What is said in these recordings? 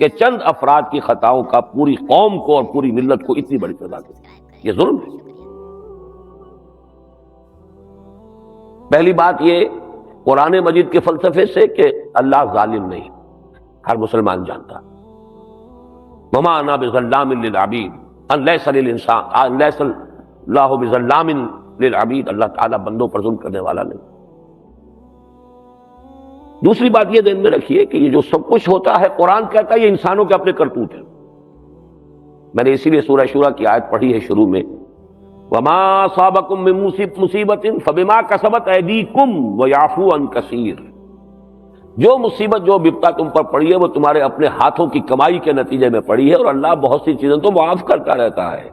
کہ چند افراد کی خطاؤں کا پوری قوم کو اور پوری ملت کو اتنی بڑی سزا دی، یہ ظلم ہے۔ پہلی بات یہ قرآن مجید کے فلسفے سے کہ اللہ ظالم نہیں، ہر مسلمان جانتا، وما انا بظلام للعبید ان لیس اللہ بظلام للعبید، اللہ تعالیٰ بندوں پر ظلم کرنے والا نہیں۔ دوسری بات یہ ذہن میں رکھیے کہ یہ جو سب کچھ ہوتا ہے قرآن کہتا ہے یہ انسانوں کے اپنے کرتوت ہیں۔ میں نے اسی لیے سورہ شورى کی آیت پڑھی ہے شروع میں، وما اصابکم من مصیبت فبما کسبت ایدیکم ویعفو عن کثیر، جو مصیبت جو بپتا تم پر پڑی ہے وہ تمہارے اپنے ہاتھوں کی کمائی کے نتیجے میں پڑی ہے، اور اللہ بہت سی چیزیں تو معاف کرتا رہتا ہے۔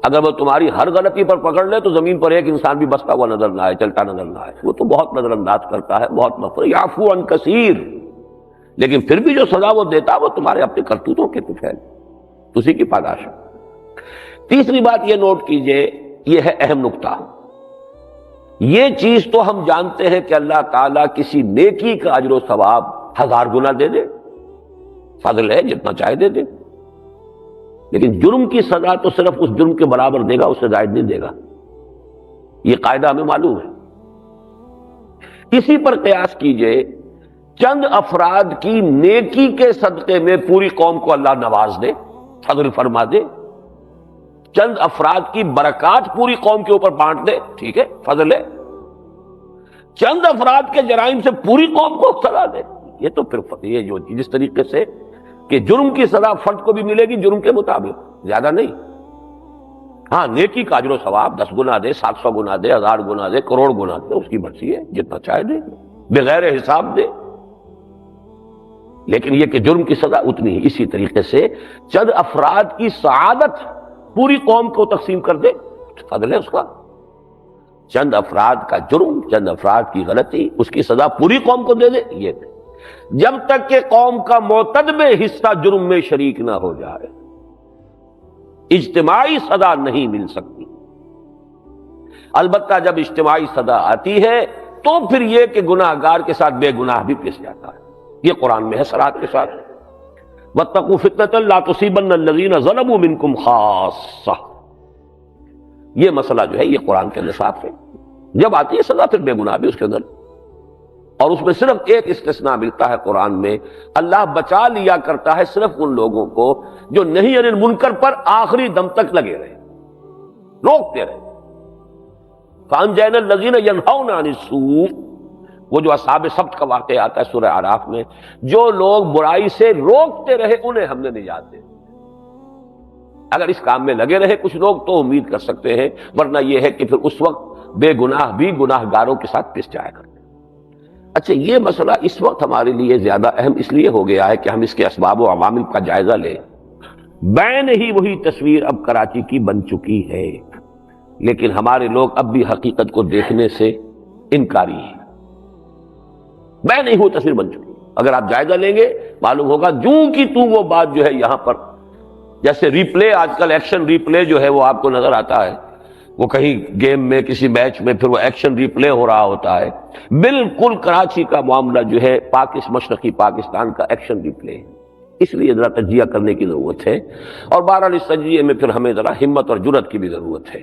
اگر وہ تمہاری ہر غلطی پر پکڑ لے تو زمین پر ایک انسان بھی بستا ہوا نظر نہ آئے، چلتا نظر نہ آئے، وہ تو بہت نظر انداز کرتا ہے، بہت مغفور، یعفو عن کثیر، لیکن پھر بھی جو سزا وہ دیتا وہ تمہارے اپنے کرتوتوں کے کچھ ہے، اسی کی پاداش ہے۔ تیسری بات یہ نوٹ کیجئے، یہ ہے اہم نکتہ، یہ چیز تو ہم جانتے ہیں کہ اللہ تعالیٰ کسی نیکی کا اجر و ثواب 1000 گنا دے دے، فضل ہے جتنا چاہے دے دے، لیکن جرم کی سزا تو صرف اس جرم کے برابر دے گا، اس سے زائد نہیں دے گا، یہ قاعدہ ہمیں معلوم ہے۔ اسی پر قیاس کیجئے، چند افراد کی نیکی کے صدقے میں پوری قوم کو اللہ نواز دے، فضل فرما دے، چند افراد کی برکات پوری قوم کے اوپر بانٹ دے، ٹھیک ہے، فضل ہے، چند افراد کے جرائم سے پوری قوم کو سزا دے، یہ تو پھر یہ جو جس طریقے سے کہ جرم کی سزا فرد کو بھی ملے گی جرم کے مطابق، زیادہ نہیں، ہاں نیکی کا اجر و ثواب 10 گنا دے، 700 گنا دے، 1000 گنا دے، کروڑ گنا دے، اس کی مرضی ہے، جتنا چاہے دے، بغیر حساب دے، لیکن یہ کہ جرم کی سزا اتنی ہی۔ اسی طریقے سے چند افراد کی سعادت پوری قوم کو تقسیم کر دے، فضل ہے اس کا، چند افراد کا جرم، چند افراد کی غلطی، اس کی سزا پوری قوم کو دے دے، یہ جب تک کہ قوم کا معتدب حصہ جرم میں شریک نہ ہو جائے اجتماعی سزا نہیں مل سکتی۔ البتہ جب اجتماعی سزا آتی ہے تو پھر یہ کہ گناہ گار کے ساتھ بے گناہ بھی پس جاتا ہے، یہ قرآن میں ہے صراحت کے ساتھ، وَاتَّقُوا فِتْنَةً لَا تُصِيبَنَّ الَّذِينَ ظَلَمُوا مِنكُمْ خَاصَّةً، یہ مسئلہ جو ہے یہ قرآن کے نصاب ہے، جب آتی ہے سزا پھر بے گناہ بھی اس کے اندر، اور اس میں صرف ایک استثناء ملتا ہے قرآن میں، اللہ بچا لیا کرتا ہے صرف ان لوگوں کو جو نہی عن المنکر پر آخری دم تک لگے رہے، روکتے رہے، فَأَنْجَيْنَا الَّذِينَ يَنْهَوْنَ عَنِ السُّوءِ، وہ جو اصحاب سبت کا واقعہ آتا ہے سورہ اعراف میں، جو لوگ برائی سے روکتے رہے انہیں ہم نے نجات دے دی۔ اگر اس کام میں لگے رہے کچھ لوگ تو امید کر سکتے ہیں، ورنہ یہ ہے کہ پھر اس وقت بے گناہ بھی گناہ گاروں کے ساتھ پس جایا کرتے۔ اچھا، یہ مسئلہ اس وقت ہمارے لیے زیادہ اہم اس لیے ہو گیا ہے کہ ہم اس کے اسباب و عوامل کا جائزہ لیں۔ بین ہی وہی تصویر اب کراچی کی بن چکی ہے، لیکن ہمارے لوگ اب بھی حقیقت کو دیکھنے سے انکاری ہیں، بین ہی وہ تصویر بن چکی ہے۔ اگر آپ جائزہ لیں گے معلوم ہوگا جوں کی توں وہ بات جو ہے یہاں پر، جیسے ریپلے، آج کل ایکشن ریپلے جو ہے وہ آپ کو نظر آتا ہے، وہ کہیں گیم میں کسی میچ میں پھر وہ ایکشن ریپلے ہو رہا ہوتا ہے، بالکل کراچی کا معاملہ جو ہے مشرقی پاکستان کا ایکشن ریپلے ہے، اس لیے ذرا تجزیہ کرنے کی ضرورت ہے، اور بہرحال اس تجزیے میں پھر ہمیں ذرا ہمت اور جرأت کی بھی ضرورت ہے۔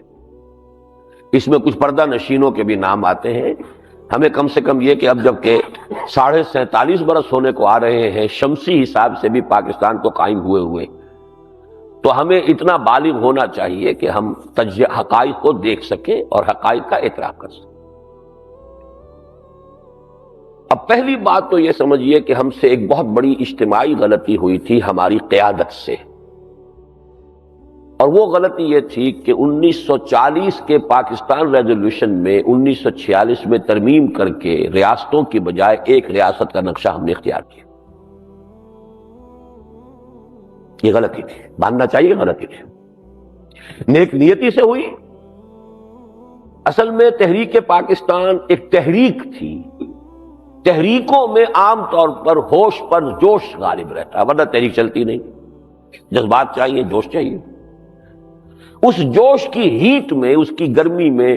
اس میں کچھ پردہ نشینوں کے بھی نام آتے ہیں، ہمیں کم سے کم یہ کہ اب جب کہ 47.5 برس ہونے کو آ رہے ہیں شمسی حساب سے بھی پاکستان کو قائم ہوئے، تو ہمیں اتنا بالغ ہونا چاہیے کہ ہم حقائق کو دیکھ سکیں اور حقائق کا اعتراف کر سکیں۔ اب پہلی بات تو یہ سمجھیے کہ ہم سے ایک بہت بڑی اجتماعی غلطی ہوئی تھی ہماری قیادت سے، اور وہ غلطی یہ تھی کہ 1940 کے پاکستان ریزولوشن میں 1946 میں ترمیم کر کے ریاستوں کی بجائے ایک ریاست کا نقشہ ہم نے اختیار کیا۔ یہ غلطی تھی، ماننا چاہیے غلطی تھی، نیک نیتی سے ہوئی۔ اصل میں تحریک پاکستان ایک تحریک تھی، تحریکوں میں عام طور پر ہوش پر جوش غالب رہتا ہے، ورنہ تحریک چلتی نہیں، جذبات چاہیے، جوش چاہیے۔ اس جوش کی ہیٹ میں، اس کی گرمی میں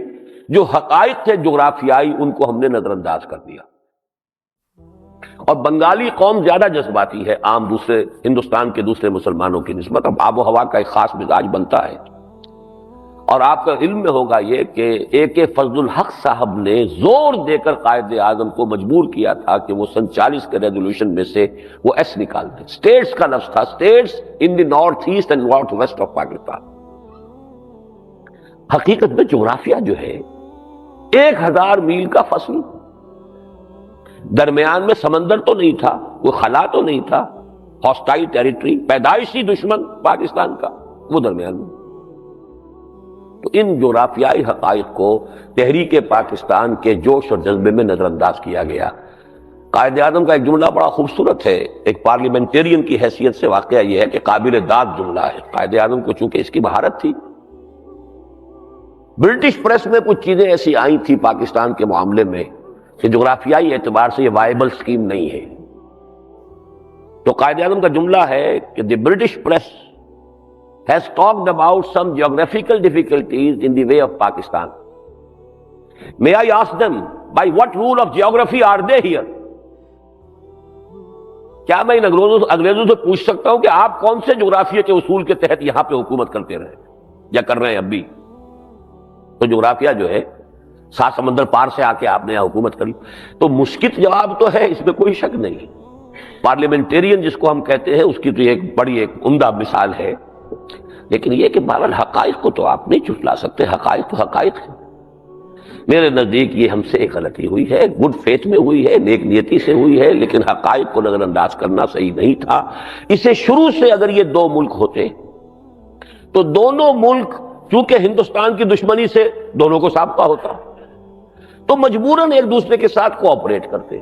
جو حقائق تھے جغرافیائی ان کو ہم نے نظر انداز کر دیا۔ اور بنگالی قوم زیادہ جذباتی ہے عام دوسرے ہندوستان کے دوسرے مسلمانوں کی نسبت. اب آب و ہوا کا ایک خاص مزاج بنتا ہے. اور آپ کا علم میں ہوگا یہ کہ AK فضل الحق صاحب نے زور دے کر قائد اعظم کو مجبور کیا تھا کہ وہ سن 40 کے ریزولوشن میں سے وہ ایس نکال دیں. اسٹیٹس کا لفظ تھا, status in the north east and north west of Pakistan. حقیقت میں جغرافیہ جو ہے 1000 میل کا فصل, درمیان میں سمندر تو نہیں تھا, کوئی خلا تو نہیں تھا, ہاسٹائل ٹیریٹری, پیدائشی دشمن پاکستان کا وہ درمیان میں. تو ان جغرافیائی حقائق کو تحریک پاکستان کے جوش اور جذبے میں نظر انداز کیا گیا. قائد اعظم کا ایک جملہ بڑا خوبصورت ہے, ایک پارلیمنٹرین کی حیثیت سے واقعہ یہ ہے کہ قابل داد جملہ ہے. قائد اعظم کو چونکہ اس کی مہارت تھی, برٹش پریس میں کچھ چیزیں ایسی آئی تھی پاکستان کے معاملے میں کہ جغرافیائی اعتبار سے یہ وائبل سکیم نہیں ہے. تو قائد اعظم کا جملہ ہے کہ the British press has talked about some geographical difficulties in the way of Pakistan. May I ask them, by what rule of geography are they here? کیا میں ان انگریزوں سے پوچھ سکتا ہوں کہ آپ کون سے جغرافیہ کے اصول کے تحت یہاں پہ حکومت کرتے رہے یا کر رہے ہیں اب بھی؟ تو جغرافیہ جو ہے 7 سمندر پار سے آ کے آپ نے یہاں حکومت کری. تو مشکل جواب تو ہے, اس میں کوئی شک نہیں. پارلیمنٹرین جس کو ہم کہتے ہیں اس کی تو ایک بڑی ایک عمدہ مثال ہے. لیکن یہ کہ بہرحال حقائق کو تو آپ نہیں جھٹلا سکتے, حقائق تو حقائق ہے. میرے نزدیک یہ ہم سے ایک غلطی ہوئی ہے, گڈ فیتھ میں ہوئی ہے, نیک نیتی سے ہوئی ہے, لیکن حقائق کو نظر انداز کرنا صحیح نہیں تھا. اسے شروع سے اگر یہ 2 ملک ہوتے تو دونوں ملک چونکہ ہندوستان کی دشمنی سے دونوں کو سابقہ ہوتا تو مجبوراً ایک دوسرے کے ساتھ کوآپریٹ کرتے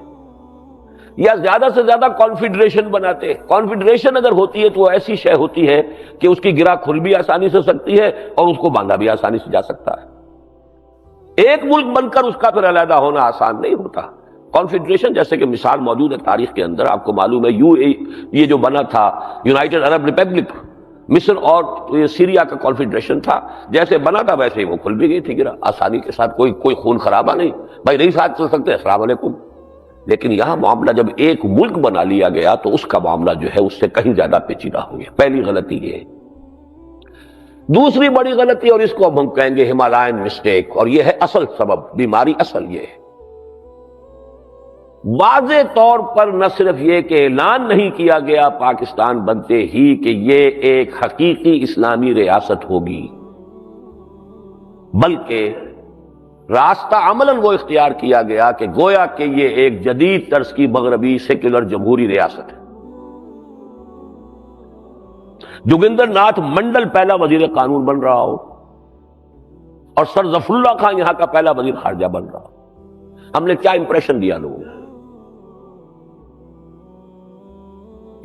یا زیادہ سے زیادہ کانفیڈریشن بناتے. کانفیڈریشن اگر ہوتی ہے تو وہ ایسی شے ہوتی ہے کہ اس کی گرہ کھل بھی آسانی سے سکتی ہے اور اس کو باندھا بھی آسانی سے جا سکتا ہے. ایک ملک بن کر اس کا پھر علیحدہ ہونا آسان نہیں ہوتا. کانفیڈریشن جیسے کہ مثال موجود ہے تاریخ کے اندر, آپ کو معلوم ہے یہ جو بنا تھا یونائٹڈ عرب ریپبلک, مصر اور سیریا کا کانفیڈریشن تھا, جیسے بنا تھا ویسے ہی وہ کھل بھی گئی تھی گرہ آسانی کے ساتھ, کوئی خون خرابہ نہیں. بھائی نہیں ساتھ چل سکتے, السلام علیکم. لیکن یہاں معاملہ جب ایک ملک بنا لیا گیا تو اس کا معاملہ جو ہے اس سے کہیں زیادہ پیچیدہ ہو گیا. پہلی غلطی یہ ہے. دوسری بڑی غلطی, اور اس کو ہم کہیں گے ہمالائن مسٹیک, اور یہ ہے اصل سبب, بیماری اصل یہ ہے. واضح طور پر نہ صرف یہ کہ اعلان نہیں کیا گیا پاکستان بنتے ہی کہ یہ ایک حقیقی اسلامی ریاست ہوگی, بلکہ راستہ عملاً وہ اختیار کیا گیا کہ گویا کہ یہ ایک جدید طرز کی مغربی سیکولر جمہوری ریاست ہے. جوگندر ناتھ منڈل پہلا وزیر قانون بن رہا ہو اور سر ظفر اللہ خان یہاں کا پہلا وزیر خارجہ بن رہا ہو. ہم نے کیا امپریشن دیا لوگوں کو؟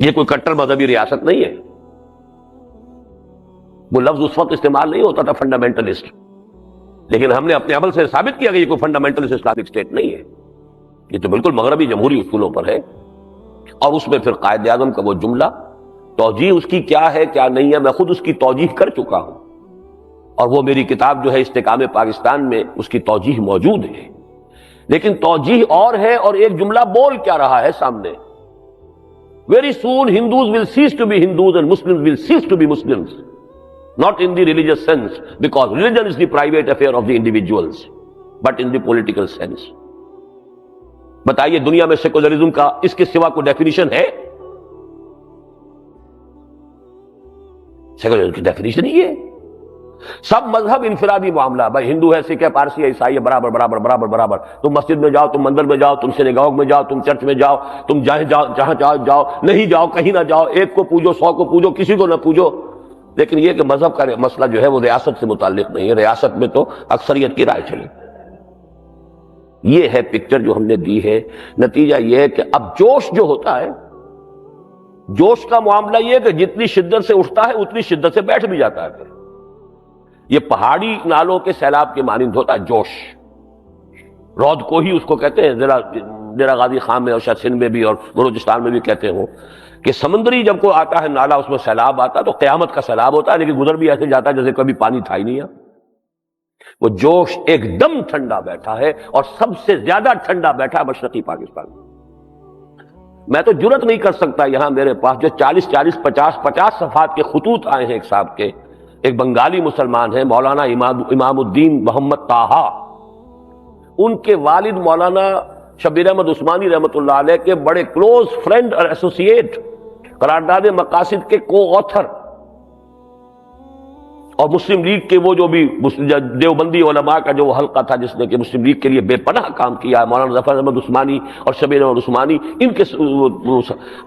یہ کوئی کٹر مذہبی ریاست نہیں ہے. وہ لفظ اس وقت استعمال نہیں ہوتا تھا فنڈامنٹلسٹ, لیکن ہم نے اپنے عمل سے ثابت کیا کہ یہ کوئی فنڈامنٹلسٹ اسلامک اسٹیٹ نہیں ہے, یہ تو بالکل مغربی جمہوری اصولوں پر ہے. اور اس میں پھر قائد اعظم کا وہ جملہ, توجیہ اس کی کیا ہے کیا نہیں ہے, میں خود اس کی توجیہ کر چکا ہوں, اور وہ میری کتاب جو ہے استحکام پاکستان میں اس کی توجیہ موجود ہے. لیکن توجیہ اور ہے اور ایک جملہ بول کیا رہا ہے سامنے. Very soon Hindus will cease to be Hindus and Muslims will cease to be Muslims. Not in the religious sense, because religion is the private affair of the individuals, but in the political sense. بتائیے دنیا میں secularism کا اس کے سوا کوئی definition ہے؟ Secularism کی definition ہی ہے سب مذہب انفرادی معاملہ. بھائی ہندو ہے, سکھ ہے, پارسی ہے, عیسائی ہے, برابر برابر برابر برابر. تم مسجد میں جاؤ, تم مندر میں جاؤ, تم سینیگاگ میں جاؤ, تم چرچ میں جاؤ, تم جہاں جاؤ, نہیں جاؤ, کہیں نہ جاؤ, ایک کو پوجو, 100 کو پوجو, کسی کو نہ پوجو. لیکن یہ کہ مذہب کا مسئلہ جو ہے وہ ریاست سے متعلق نہیں ہے. ریاست میں تو اکثریت کی رائے چلی. یہ ہے پکچر جو ہم نے دی ہے. نتیجہ یہ ہے کہ اب جوش جو ہوتا ہے, جوش کا معاملہ یہ ہے کہ جتنی شدت سے اٹھتا ہے اتنی شدت سے بیٹھ بھی جاتا ہے. یہ پہاڑی نالوں کے سیلاب کے مانند ہوتا ہے جوش. رود کو ہی اس کو کہتے ہیں, ڈیرہ غازی خان میں اور شاید سندھ میں بھی اور بلوچستان میں بھی کہتے ہو کہ سمندری جب کوئی آتا ہے نالا, اس میں سیلاب آتا ہے تو قیامت کا سیلاب ہوتا ہے, لیکن گزر بھی ایسے جاتا ہے جیسے کبھی پانی تھا ہی نہیں. وہ جوش ایک دم ٹھنڈا بیٹھا ہے, اور سب سے زیادہ ٹھنڈا بیٹھا ہے مشرقی پاکستان. میں تو جرت نہیں کر سکتا، یہاں میرے پاس جو 50 صفحات کے خطوط آئے ہیں ایک صاحب کے، ایک بنگالی مسلمان ہیں مولانا امام الدین محمد طاہا، ان کے والد مولانا شبیر احمد عثمانی رحمۃ اللہ علیہ کے بڑے کلوز فرینڈ اور ایسوسیٹ، قرارداد مقاصد کے کو آتھر، اور مسلم لیگ کے وہ جو بھی دیوبندی علماء کا جو حلقہ تھا جس نے کہ مسلم لیگ کے لیے بے پناہ کام کیا، مولانا ظفر احمد عثمانی اور شبیر احمد عثمانی، ان کے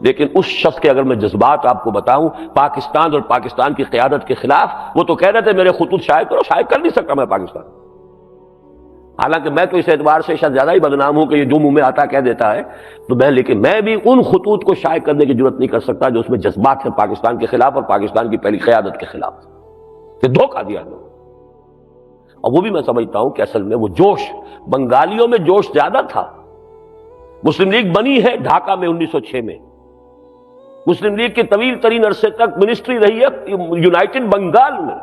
لیکن اس شخص کے اگر میں جذبات آپ کو بتاؤں پاکستان اور پاکستان کی قیادت کے خلاف، وہ تو کہہ رہے تھے میرے خطوط شائع کرو، شائع کر نہیں سکتا میں پاکستان، حالانکہ میں تو اس اعتبار سے شاید زیادہ ہی بدنام ہوں کہ یہ جو منہ میں آتا کہہ دیتا ہے، تو لیکن میں بھی ان خطوط کو شائع کرنے کی جرت نہیں کر سکتا جو اس میں جذبات ہیں پاکستان کے خلاف اور پاکستان کی پہلی قیادت کے خلاف، کہ دھوکہ دیا لوگوں، اور وہ بھی میں سمجھتا ہوں کہ اصل میں وہ جوش، بنگالیوں میں جوش زیادہ تھا۔ مسلم لیگ بنی ہے ڈھاکہ میں 1906 میں، مسلم لیگ کی طویل ترین عرصے تک منسٹری رہی ہے یونائٹڈ بنگال میں،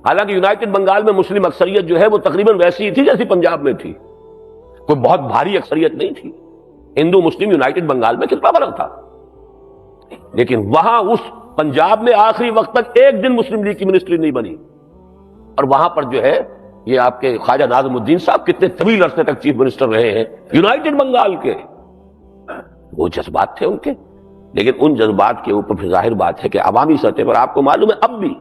حالانکہ یونائٹڈ بنگال میں مسلم اکثریت جو ہے وہ تقریباً ویسی ہی تھی جیسی پنجاب میں تھی، کوئی بہت بھاری اکثریت نہیں تھی۔ ہندو مسلم یونائٹڈ بنگال میں کتنا فرق تھا، لیکن وہاں اس پنجاب میں آخری وقت تک ایک دن مسلم لیگ کی منسٹری نہیں بنی، اور وہاں پر جو ہے یہ آپ کے خواجہ ناظم الدین صاحب کتنے طویل عرصے تک چیف منسٹر رہے ہیں یونائٹڈ بنگال کے۔ وہ جذبات تھے ان کے، لیکن ان جذبات کے اوپر پھر ظاہر بات ہے کہ عوامی سطح پر آپ کو معلوم ہے اب بھی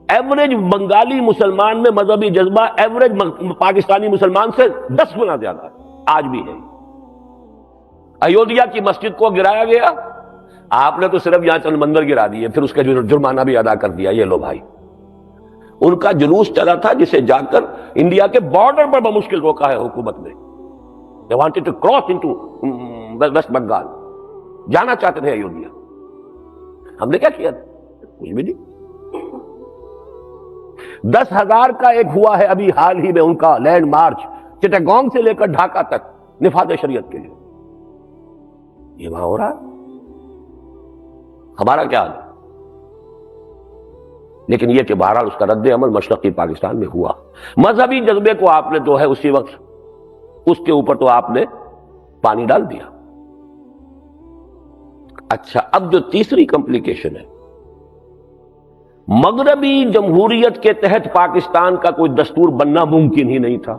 ایوریج بنگالی مسلمان میں مذہبی جذبہ ایوریج پاکستانی مسلمان سے 10 گنا زیادہ ہے، آج بھی ہے۔ ایودھیا کی مسجد کو گرایا گیا، آپ نے تو صرف یہاں چند مندر گرا دیے، پھر اس کا جرمانہ بھی ادا کر دیا، یہ لو بھائی۔ ان کا جلوس چلا تھا جسے جا کر انڈیا کے بارڈر پر بمشکل روکا ہے حکومت نے۔ They wanted to cross into West Bengal, جانا چاہتے تھے ایودھیا، ہم نے کیا کیا؟ کچھ بھی نہیں۔ 10,000 کا ایک ہوا ہے ابھی حال ہی میں ان کا لینڈ مارچ، چٹاگانگ سے لے کر ڈھاکہ تک نفاذ شریعت کے لیے، یہ وہاں ہو رہا ہے۔ ہمارا کیا حال ہے؟ لیکن یہ کہ بہرحال اس کا رد عمل مشرقی پاکستان میں ہوا۔ مذہبی جذبے کو آپ نے جو ہے اسی وقت اس کے اوپر تو آپ نے پانی ڈال دیا۔ اچھا، اب جو تیسری کمپلیکیشن ہے، مغربی جمہوریت کے تحت پاکستان کا کوئی دستور بننا ممکن ہی نہیں تھا۔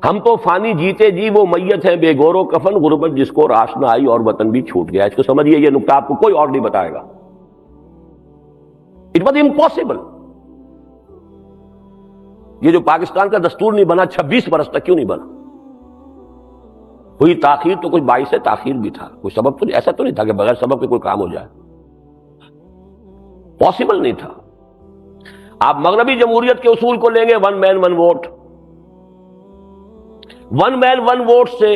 ہم تو فانی جیتے جی وہ میت ہیں بے گور و کفن، غربت جس کو راس نہ آئی اور وطن بھی چھوٹ گیا۔ اس کو سمجھیے، یہ نقطہ آپ کو کوئی اور نہیں بتائے گا۔ It was impossible. یہ جو پاکستان کا دستور نہیں بنا 26 برس تک، کیوں نہیں بنا؟ ہوئی تاخیر تو کچھ باعث تاخیر بھی تھا، کوئی سبب تو نہیں، ایسا تو نہیں تھا کہ بغیر سبب کے کوئی کام ہو جائے، پاسبل نہیں تھا۔ آپ مغربی جمہوریت کے اصول کو لیں گے، 1 مین 1 ووٹ، 1 مین 1 ووٹ سے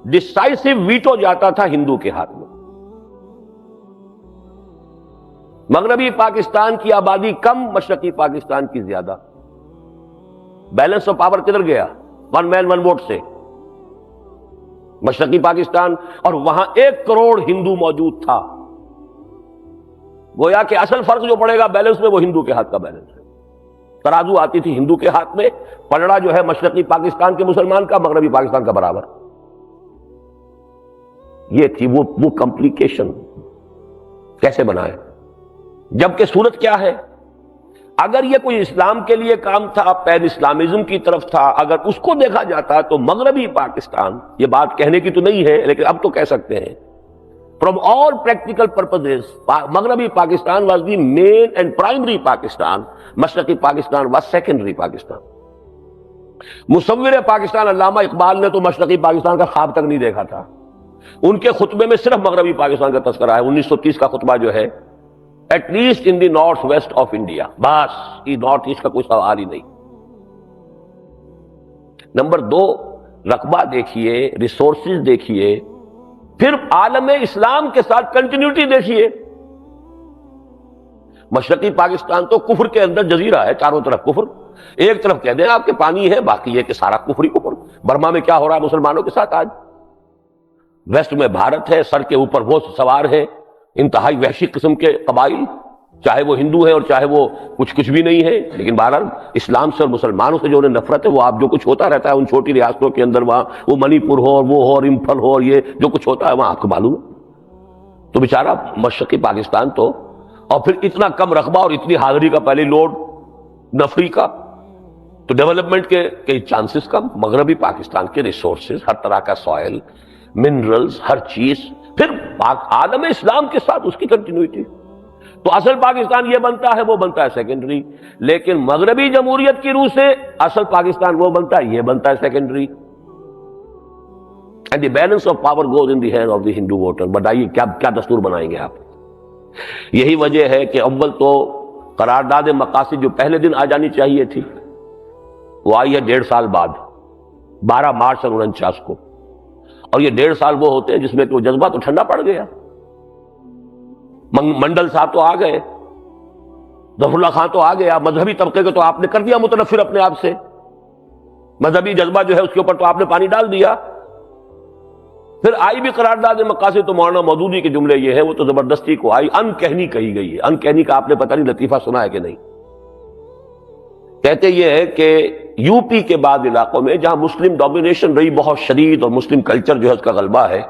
ڈسائسو ویٹو جاتا تھا ہندو کے ہاتھ میں۔ مغربی پاکستان کی آبادی کم، مشرقی پاکستان کی زیادہ، بیلنس آف پاور کدھر گیا؟ 1 مین 1 ووٹ سے مشرقی پاکستان، اور وہاں 1 کروڑ ہندو موجود تھا، گویا کہ اصل فرق جو پڑے گا بیلنس میں وہ ہندو کے ہاتھ کا بیلنس ہے۔ ترازو آتی تھی ہندو کے ہاتھ میں، پلڑا جو ہے مشرقی پاکستان کے مسلمان کا مغربی پاکستان کا برابر۔ یہ تھی وہ کمپلیکیشن، کیسے بنائے؟ جبکہ صورت کیا ہے؟ اگر یہ کوئی اسلام کے لیے کام تھا، پین اسلامزم کی طرف تھا، اگر اس کو دیکھا جاتا تو مغربی پاکستان، یہ بات کہنے کی تو نہیں ہے لیکن اب تو کہہ سکتے ہیں، from all practical purposes مغربی Pakistan was the main and primary Pakistan, مشرقی پاکستان was secondary پاکستان۔ مصور پاکستان علامہ اقبال نے تو مشرقی پاکستان کا خواب تک نہیں دیکھا تھا، ان کے خطبے میں صرف مغربی پاکستان کا تذکرہ ہے۔ 1930 کا خطبہ جو ہے، at least in the north west of India, بس یہ نارتھ ایسٹ کا کوئی سوال ہی نہیں۔ نمبر 2، رقبہ دیکھیے، ریسورسز دیکھیے، پھر عالم اسلام کے ساتھ کنٹینیوٹی دیکھیے۔ مشرقی پاکستان تو کفر کے اندر جزیرہ ہے، چاروں طرف کفر، ایک طرف کہہ دیں آپ کے پانی ہے، باقی یہ کہ سارا کفر ہی کفر۔ برما میں کیا ہو رہا ہے مسلمانوں کے ساتھ آج؟ ویسٹ میں بھارت ہے، سر کے اوپر وہ سوار ہے انتہائی وحشی قسم کے قبائل، چاہے وہ ہندو ہے اور چاہے وہ کچھ بھی نہیں ہے، لیکن بہرحال اسلام سے اور مسلمانوں سے جو انہیں نفرت ہے وہ آپ جو کچھ ہوتا رہتا ہے ان چھوٹی ریاستوں کے اندر، وہاں وہ منی پور ہو اور وہ ہو اور امپھل ہو اور یہ جو کچھ ہوتا ہے وہاں آپ کو معلوم ہے۔ تو بیچارہ مشرقی پاکستان تو، اور پھر اتنا کم رقبہ اور اتنی حاضری کا پہلے لوڈ نفری کا، تو ڈیولپمنٹ کے کئی چانسز کم۔ مغربی پاکستان کے ریسورسز، ہر طرح کا سوائل، منرلز، ہر چیز، پھر عالم اسلام کے ساتھ اس کی کنٹینیوٹی، تو اصل پاکستان یہ بنتا ہے وہ بنتا ہے سیکنڈری، لیکن مغربی جمہوریت کی روح سے اصل پاکستان وہ بنتا ہے یہ بنتا ہے secondary, and the balance of power goes in the hand of the Hindu voter. بتائیے کیا دستور بنائیں گے آپ؟ یہی وجہ ہے کہ اول تو قرارداد مقاصد جو پہلے دن آ جانی چاہیے تھی وہ آئی ہے 1.5 سال بعد، 12 مارچ 1949 کو، اور یہ 1.5 سال وہ ہوتے ہیں جس میں کہ وہ جذبہ تو ٹھنڈا پڑ گیا۔ منڈل صاحب تو آ گئے، ظفر اللہ خان تو آ گیا، مذہبی طبقے کو تو آپ نے کر دیا متنفر اپنے آپ سے، مذہبی جذبہ جو ہے اس کے اوپر تو آپ نے پانی ڈال دیا۔ پھر آئی بھی قرارداد مقاصد، تو مولانا مودودی کے جملے یہ ہے، وہ تو زبردستی کو آئی، ان کہنی کہی گئی ہے۔ ان کہنی کا آپ نے پتہ نہیں لطیفہ سنا ہے کہ نہیں؟ کہتے یہ ہے کہ یو پی کے بعد علاقوں میں جہاں مسلم ڈومینیشن رہی بہت شدید اور مسلم کلچر جو ہے اس کا غلبہ ہے،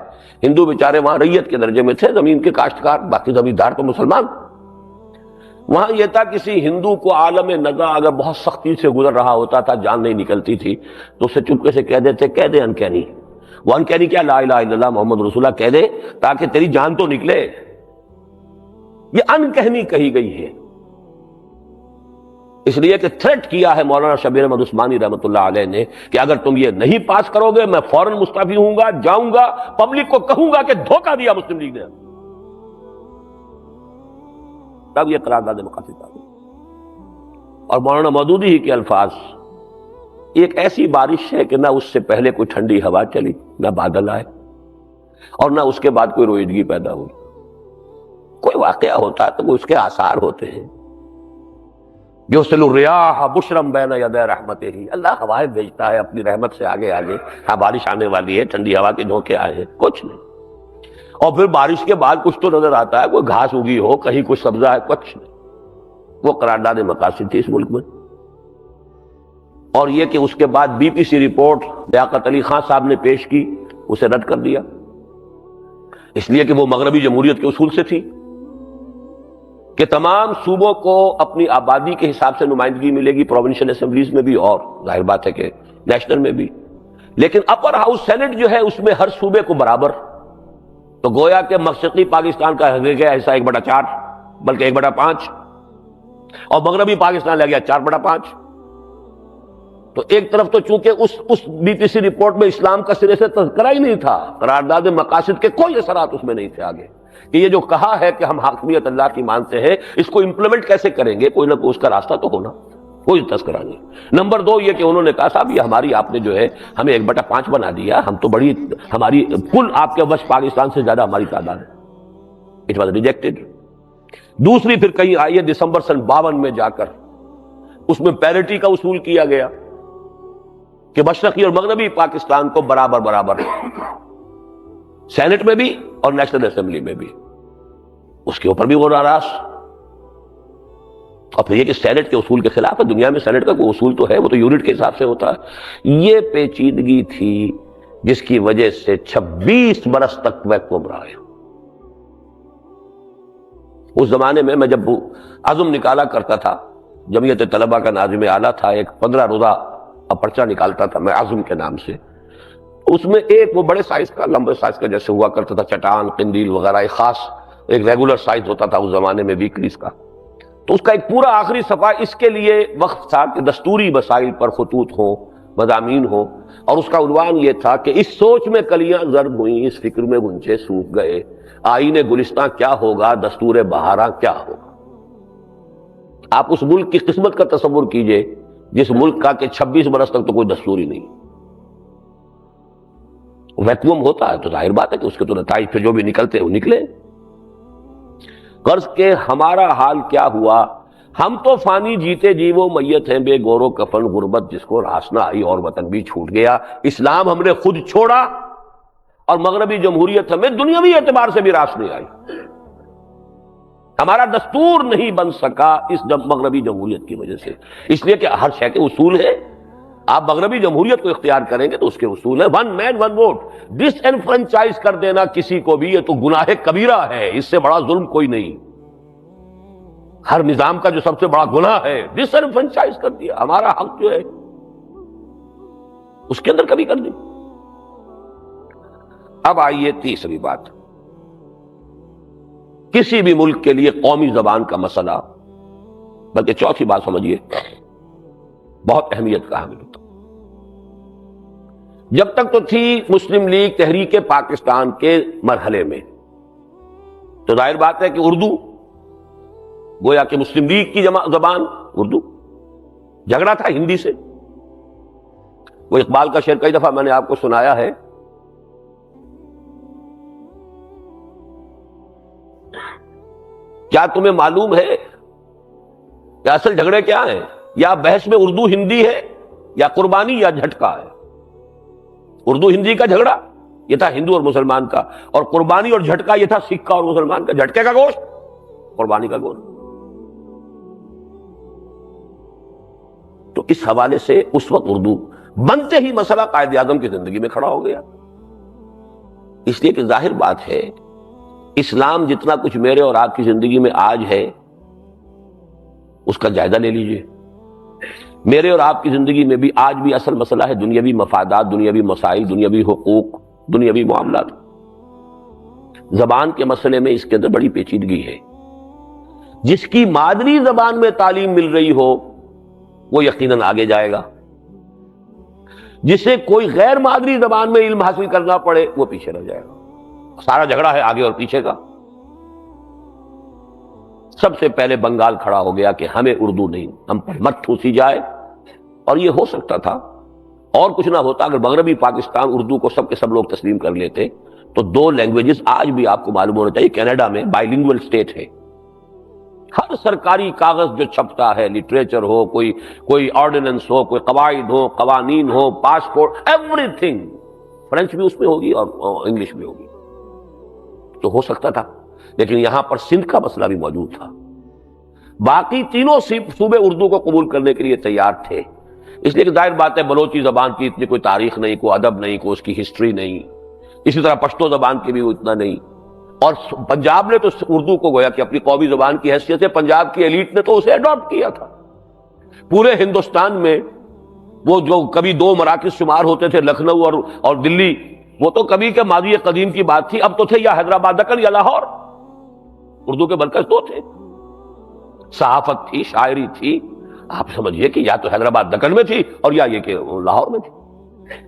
ہندو بیچارے وہاں ریت کے درجے میں تھے، زمین کے کاشتکار، باقی زمیندار تو مسلمان۔ وہاں یہ تھا کسی ہندو کو عالم نزا اگر بہت سختی سے گزر رہا ہوتا تھا، جان نہیں نکلتی تھی، تو اسے چپکے سے کہہ دیتے، کہہ دے انکہنی۔ وہ انکہنی کیا؟ لا الہ الا اللہ محمد رسول اللہ کہہ دے تاکہ تیری جان تو نکلے۔ یہ انکہنی کہی گئی ہے، اس لیے کہ تھریٹ کیا ہے مولانا شبیر احمد عثمانی رحمۃ اللہ علیہ نے کہ اگر تم یہ نہیں پاس کرو گے میں فوراً مستعفی ہوں گا، جاؤں گا، پبلک کو کہوں گا کہ دھوکہ دیا مسلم لیگ نے۔ تب یہ قرارداد مقاصد آ گئی، اور مولانا مودودی ہی کے الفاظ، ایک ایسی بارش ہے کہ نہ اس سے پہلے کوئی ٹھنڈی ہوا چلی، نہ بادل آئے، اور نہ اس کے بعد کوئی رویدگی پیدا ہوئی۔ کوئی واقعہ ہوتا ہے تو وہ اس کے آثار ہوتے ہیں۔ یرسل الریاح بشرا بین یدی رحمتہ، اللہ ہوائیں بھیجتا ہے اپنی رحمت سے آگے آگے، ہاں بارش آنے والی ہے، ٹھنڈی ہوا کے جھونکے آئے ہیں، کچھ نہیں، اور پھر بارش کے بعد کچھ تو نظر آتا ہے، کوئی گھاس اگی ہو، کہیں کچھ سبزہ ہے، کچھ نہیں۔ وہ قرارداد مقاصد تھی اس ملک میں۔ اور یہ کہ اس کے بعد بی پی سی رپورٹ لیاقت علی خان صاحب نے پیش کی، اسے رد کر دیا، اس لیے کہ وہ مغربی جمہوریت کے اصول سے تھی کہ تمام صوبوں کو اپنی آبادی کے حساب سے نمائندگی ملے گی، پروونشل اسمبلیز میں بھی، اور ظاہر بات ہے کہ نیشنل میں بھی، لیکن اپر ہاؤس سینٹ جو ہے اس میں ہر صوبے کو برابر۔ تو گویا کہ مشرقی پاکستان کا گیا حصہ 1/4، بلکہ 1/5، اور مغربی پاکستان لے گیا 4/5۔ تو ایک طرف تو چونکہ اس بی پی سی رپورٹ میں اسلام کا سرے سے تذکرہ ہی نہیں تھا، قرارداد مقاصد کے کوئی اثرات اس میں نہیں تھے آگے، کہ یہ جو کہا ہے کہ ہم حاکمیت اللہ کی مانتے ہیں، اس کو امپلیمنٹ کیسے کریں گے، کوئی نہ کوئی اس کا راستہ تو ہونا، کوئی تذکرہ نہیں۔ نمبر 2 یہ کہ انہوں نے کہا صاحب یہ ہماری، آپ نے جو ہے ہمیں 1/5 بنا دیا، ہم تو بڑی، ہماری کل آپ کے بس پاکستان سے زیادہ ہماری تعداد ہے۔ It was rejected. دوسری پھر کہیں آئی ہے دسمبر سن 52 میں جا کر، اس میں پیرٹی کا اصول کیا گیا کہ مشرقی اور مغربی پاکستان کو برابر برابر، سینٹ میں بھی اور نیشنل اسمبلی میں بھی۔ اس کے اوپر بھی وہ ناراض، اور پھر یہ کہ سینٹ کے اصول کے خلاف ہے، دنیا میں سینٹ کا کوئی اصول تو ہے، وہ تو یونٹ کے حساب سے ہوتا ہے۔ یہ پیچیدگی تھی جس کی وجہ سے 26 برس تک ویکوم رہا ہے۔ اس زمانے میں جب عزم نکالا کرتا تھا، جمعیت طلبہ کا ناظم اعلیٰ تھا، ایک 15 روزہ پرچہ نکالتا تھا میں عزم کے نام سے، اس میں ایک وہ بڑے سائز کا، لمبے سائز کا جیسے ہوا کرتا تھا چٹان، قندیل وغیرہ، ایک خاص ایک ریگولر سائز ہوتا تھا اس زمانے میں ویکلیز کا، تو اس کا ایک پورا آخری صفحہ اس کے لیے وقت تھا کہ دستوری مسائل پر خطوط ہوں، مضامین ہوں، اور اس کا عنوان یہ تھا کہ اس سوچ میں کلیاں ضرب ہوئیں، اس فکر میں غنچے سوکھ گئے، آئین گلستاں کیا ہوگا، دستور بہاراں کیا ہوگا۔ آپ اس ملک کی قسمت کا تصور کیجئے جس ملک کا کہ 26 برس تک تو کوئی دستور ہی نہیں، ویکوم ہوتا ہے تو ظاہر بات ہے کہ اس کے تو نتائج پھر جو بھی نکلتے ہیں وہ نکلے۔ قرض کے ہمارا حال کیا ہوا، ہم تو فانی جیتے جی وہ میت ہیں، بے گور و کفن غربت جس کو راس نہ آئی، اور وطن بھی چھوٹ گیا۔ اسلام ہم نے خود چھوڑا، اور مغربی جمہوریت ہمیں دنیاوی اعتبار سے بھی راس نہیں آئی۔ ہمارا دستور نہیں بن سکا اس مغربی جمہوریت کی وجہ سے، اس لیے کہ ہر شے کے اصول ہے. آپ مغربی جمہوریت کو اختیار کریں گے تو اس کے اصول ہے، ون مین ون ووٹ. ڈس انفرنچائز کر دینا کسی کو بھی، یہ تو گناہ کبیرہ ہے، اس سے بڑا ظلم کوئی نہیں. ہر نظام کا جو سب سے بڑا گناہ ہے ڈس انفرنچائز کر دیا، ہمارا حق جو ہے اس کے اندر کمی کر دی. اب آئیے تیسری بات، کسی بھی ملک کے لیے قومی زبان کا مسئلہ، بلکہ چوتھی بات سمجھیے، بہت اہمیت کا حامل ہوتا. جب تک تو تھی مسلم لیگ تحریک پاکستان کے مرحلے میں، تو ظاہر بات ہے کہ اردو گویا کہ مسلم لیگ کی زبان اردو، جھگڑا تھا ہندی سے. وہ اقبال کا شعر کئی دفعہ میں نے آپ کو سنایا ہے، کیا تمہیں معلوم ہے کہ اصل جھگڑے کیا ہیں؟ یا بحث میں اردو ہندی ہے، یا قربانی یا جھٹکا ہے. اردو ہندی کا جھگڑا یہ تھا ہندو اور مسلمان کا، اور قربانی اور جھٹکا یہ تھا سکھ کا اور مسلمان کا. جھٹکے کا گوشت، قربانی کا گوشت. تو اس حوالے سے اس وقت اردو بنتے ہی مسئلہ قائد اعظم کی زندگی میں کھڑا ہو گیا. اس لیے کہ ظاہر بات ہے، اسلام جتنا کچھ میرے اور آپ کی زندگی میں آج ہے اس کا جائزہ لے لیجئے. میرے اور آپ کی زندگی میں بھی آج بھی اصل مسئلہ ہے دنیاوی مفادات، دنیاوی مسائل، دنیاوی حقوق، دنیاوی معاملات. زبان کے مسئلے میں اس کے اندر بڑی پیچیدگی ہے. جس کی مادری زبان میں تعلیم مل رہی ہو وہ یقیناً آگے جائے گا، جسے کوئی غیر مادری زبان میں علم حاصل کرنا پڑے وہ پیچھے رہ جائے گا. سارا جھگڑا ہے آگے اور پیچھے کا. سب سے پہلے بنگال کھڑا ہو گیا کہ ہمیں اردو نہیں، ہم پر مت ٹھوسی جائے. اور یہ ہو سکتا تھا اور کچھ نہ ہوتا اگر مغربی پاکستان اردو کو سب کے سب لوگ تسلیم کر لیتے. تو دو لینگویجز آج بھی آپ کو معلوم ہونا چاہیے، کینیڈا میں بائی لنگول اسٹیٹ ہے. ہر سرکاری کاغذ جو چھپتا ہے، لٹریچر ہو، کوئی آرڈیننس ہو، کوئی قواعد ہو، قوانین ہو، پاسپورٹ، ایوری تھنگ فرینچ بھی اس میں ہوگی اور انگلش بھی ہوگی. تو ہو سکتا تھا، لیکن یہاں پر سندھ کا مسئلہ بھی موجود تھا. باقی تینوں صوبے اردو کو قبول کرنے کے لیے تیار تھے. اس لیے کہ ظاہر بات ہے بلوچی زبان کی اتنی کوئی تاریخ نہیں، کوئی ادب نہیں، کوئی اس کی ہسٹری نہیں. اسی طرح پشتو زبان کی بھی اتنا نہیں. اور پنجاب نے تو اردو کو گویا کہ اپنی قومی زبان کی حیثیت سے پنجاب کی ایلیٹ نے تو اسے اڈاپٹ کیا تھا. پورے ہندوستان میں وہ جو کبھی دو مراکز شمار ہوتے تھے، لکھنؤ اور دلی، وہ تو کبھی کے ماضی قدیم کی بات تھی. اب تو تھے یا حیدرآباد دکن یا لاہور. اردو کے مرکز دو تھے. صحافت تھی، شاعری تھی. آپ سمجھیے کہ یا تو حیدرآباد دکن میں تھی اور یا یہ کہ لاہور میں تھی.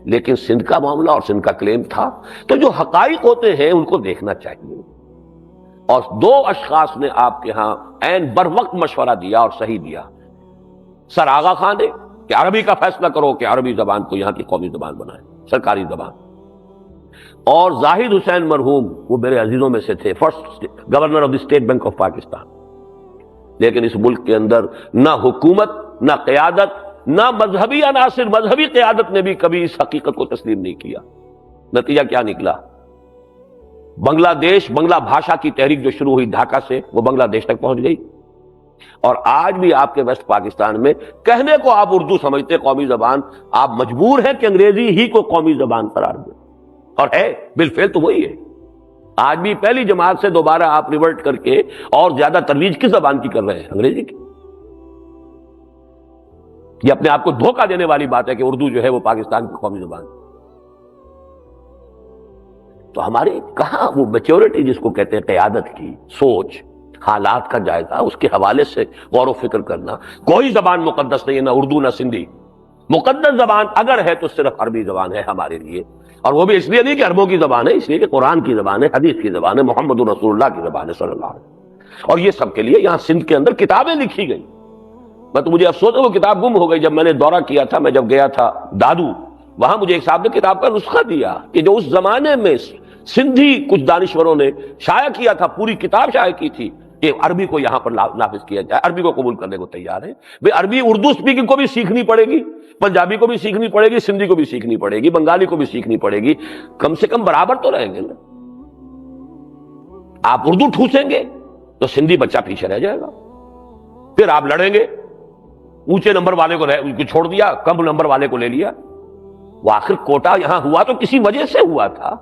لیکن سندھ کا معاملہ اور سندھ کا کلیم تھا. تو جو حقائق ہوتے ہیں ان کو دیکھنا چاہیے. اور دو اشخاص نے آپ کے ہاں عین بر وقت مشورہ دیا اور صحیح دیا. سر آغا خان نے کہ عربی کا فیصلہ کرو کہ عربی زبان کو یہاں کی قومی زبان بنائیں، سرکاری زبان. اور زاہد حسین مرحوم، وہ میرے عزیزوں میں سے تھے، first governor of the state bank of Pakistan. لیکن اس ملک کے اندر نہ حکومت، نہ قیادت، نہ مذہبی عناصر، مذہبی قیادت نے بھی کبھی اس حقیقت کو تسلیم نہیں کیا. نتیجہ کیا نکلا؟ بنگلہ دیش، بنگلہ بھاشا کی تحریک جو شروع ہوئی ڈھاکہ سے، وہ بنگلہ دیش تک پہنچ گئی. اور آج بھی آپ کے ویسٹ پاکستان میں کہنے کو آپ اردو سمجھتے قومی زبان، آپ مجبور ہیں کہ انگریزی ہی کو قومی زبان قرار دیں. اور ہے بالفعل تو وہی ہے. آج بھی پہلی جماعت سے دوبارہ آپ ریورٹ کر کے اور زیادہ ترویج کس زبان کی کر رہے ہیں؟ انگریزی کی. یہ اپنے آپ کو دھوکہ دینے والی بات ہے کہ اردو جو ہے وہ پاکستان کی قومی زبان. تو ہماری کہاں وہ میچورٹی جس کو کہتے ہیں قیادت کی سوچ، حالات کا جائزہ، اس کے حوالے سے غور و فکر کرنا. کوئی زبان مقدس نہیں ہے، نہ اردو نہ سندھی. مقدس زبان اگر ہے تو صرف عربی زبان ہے ہمارے لیے. اور وہ بھی اس لیے نہیں کہ عربوں کی زبان ہے، اس لیے کہ قرآن کی زبان ہے، حدیث کی زبان ہے، محمد رسول اللہ کی زبان ہے صلی اللہ علیہ وسلم. اور یہ سب کے لیے یہاں سندھ کے اندر کتابیں لکھی گئی. میں تو مجھے افسوس ہے وہ کتاب گم ہو گئی. جب میں نے دورہ کیا تھا، میں جب گیا تھا دادو، وہاں مجھے ایک صاحب نے کتاب کا نسخہ دیا کہ جو اس زمانے میں سندھی کچھ دانشوروں نے شائع کیا تھا، پوری کتاب شائع کی تھی کہ عربی کو یہاں پر نافذ کیا جائے. عربی کو قبول کرنے کو تیار ہے. بھئی عربی اردو سپیکنگ کو بھی سیکھنی پڑے گی، پنجابی کو بھی سیکھنی پڑے گی، سندھی کو بھی سیکھنی پڑے گی، بنگالی کو بھی سیکھنی پڑے گی. کم سے کم برابر تو رہیں گے نا. آپ اردو ٹھوسیں گے تو سندھی بچہ پیچھے رہ جائے گا. پھر آپ لڑیں گے, اونچے نمبر والے کو چھوڑ دیا, کم نمبر والے کو لے لیا. وہ آخر کوٹا یہاں ہوا تو کسی وجہ سے ہوا تھا.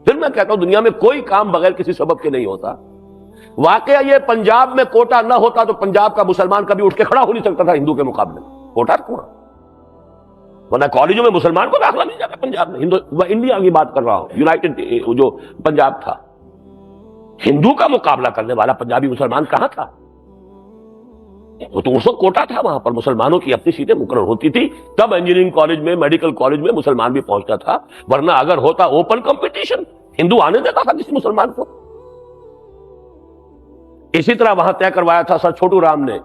پھر میں کہتا ہوں دنیا میں کوئی کام بغیر کسی سبب کے نہیں ہوتا. واقعہ یہ پنجاب میں کوٹا نہ ہوتا تو پنجاب کا مسلمان کبھی اٹھ کے کھڑا ہو نہیں سکتا تھا ہندو کے مقابلے میں. کوٹا کیوں؟ ورنہ کالجوں میں مسلمان کو داخلہ نہیں جاتا پنجاب میں. انڈیا کی بات کر رہا ہوں, یونائٹڈ جو پنجاب تھا, ہندو کا مقابلہ کرنے والا پنجابی مسلمان کہاں تھا؟ وہ تو اس وقت کوٹا تھا, وہاں پر مسلمانوں کی اپنی سیٹیں مقرر ہوتی تھی. تب انجینئرنگ کالج میں, میڈیکل کالج میں مسلمان بھی پہنچتا تھا. ورنہ اگر ہوتا اوپن کمپٹیشن, ہندو آنے دیتا تھا کسی مسلمان کو؟ اسی طرح وہاں طے کروایا تھا سر چھوٹو رام نے,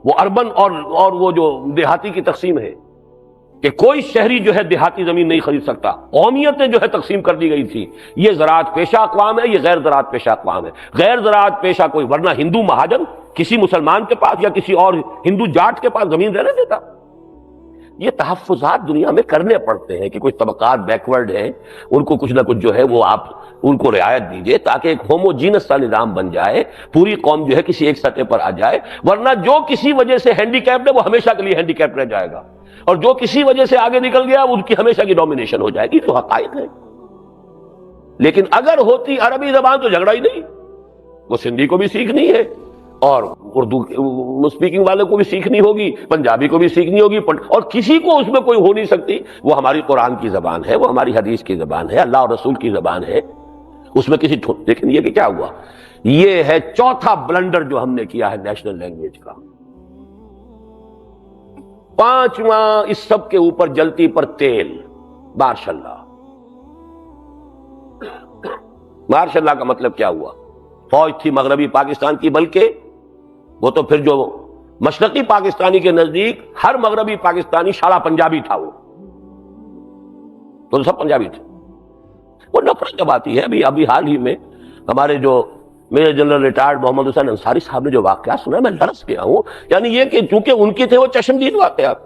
وہ اربن اور وہ جو دیہاتی کی تقسیم ہے کہ کوئی شہری جو ہے دیہاتی زمین نہیں خرید سکتا. قومیتیں جو ہے تقسیم کر دی گئی تھی, یہ زراعت پیشہ اقوام ہے, یہ غیر زراعت پیشہ اقوام ہے. غیر زراعت پیشہ کوئی, ورنہ ہندو مہاجن کسی مسلمان کے پاس یا کسی اور ہندو جاٹ کے پاس زمین رہنے دیتا. یہ تحفظات دنیا میں کرنے پڑتے ہیں کہ کچھ طبقات بیکورڈ ہیں, ان کو کچھ نہ کچھ جو ہے وہ آپ ان کو رعایت دیجئے تاکہ ایک ہوموجینس سا نظام بن جائے, پوری قوم جو ہے کسی ایک سطح پر آ جائے. ورنہ جو کسی وجہ سے ہینڈی کیپڈ ہے وہ ہمیشہ کے لیے ہینڈی کیپڈ رہ جائے گا, اور جو کسی وجہ سے آگے نکل گیا ان کی ہمیشہ کی ڈومینیشن ہو جائے گی. تو حقائق ہے. لیکن اگر ہوتی عربی زبان تو جھگڑا ہی نہیں. وہ سندھی کو بھی سیکھنی ہے, اور اردو اسپیکنگ والے کو بھی سیکھنی ہوگی, پنجابی کو بھی سیکھنی ہوگی, اور کسی کو اس میں کوئی ہو نہیں سکتی. وہ ہماری قرآن کی زبان ہے, وہ ہماری حدیث کی زبان ہے, اللہ اور رسول کی زبان ہے. اس میں کسی لیکن یہ کہ کیا ہوا, یہ ہے چوتھا بلنڈر جو ہم نے کیا ہے نیشنل لینگویج کا. پانچواں اس سب کے اوپر جلتی پر تیل, ماشاء اللہ. ماشاء اللہ کا مطلب کیا ہوا؟ فوج تھی مغربی پاکستان کی, بلکہ وہ تو پھر جو مشرقی پاکستانی کے نزدیک ہر مغربی پاکستانی شالا پنجابی تھا. وہ تو سب پنجابی تھے. وہ نفرت جب آتی ہے, ابھی حال ہی میں ہمارے جو میجر جنرل ریٹائرڈ محمد حسین انصاری صاحب نے جو واقعات سنا, میں لرز گیا ہوں. یعنی یہ کہ چونکہ ان کے تھے وہ چشمدید واقعات.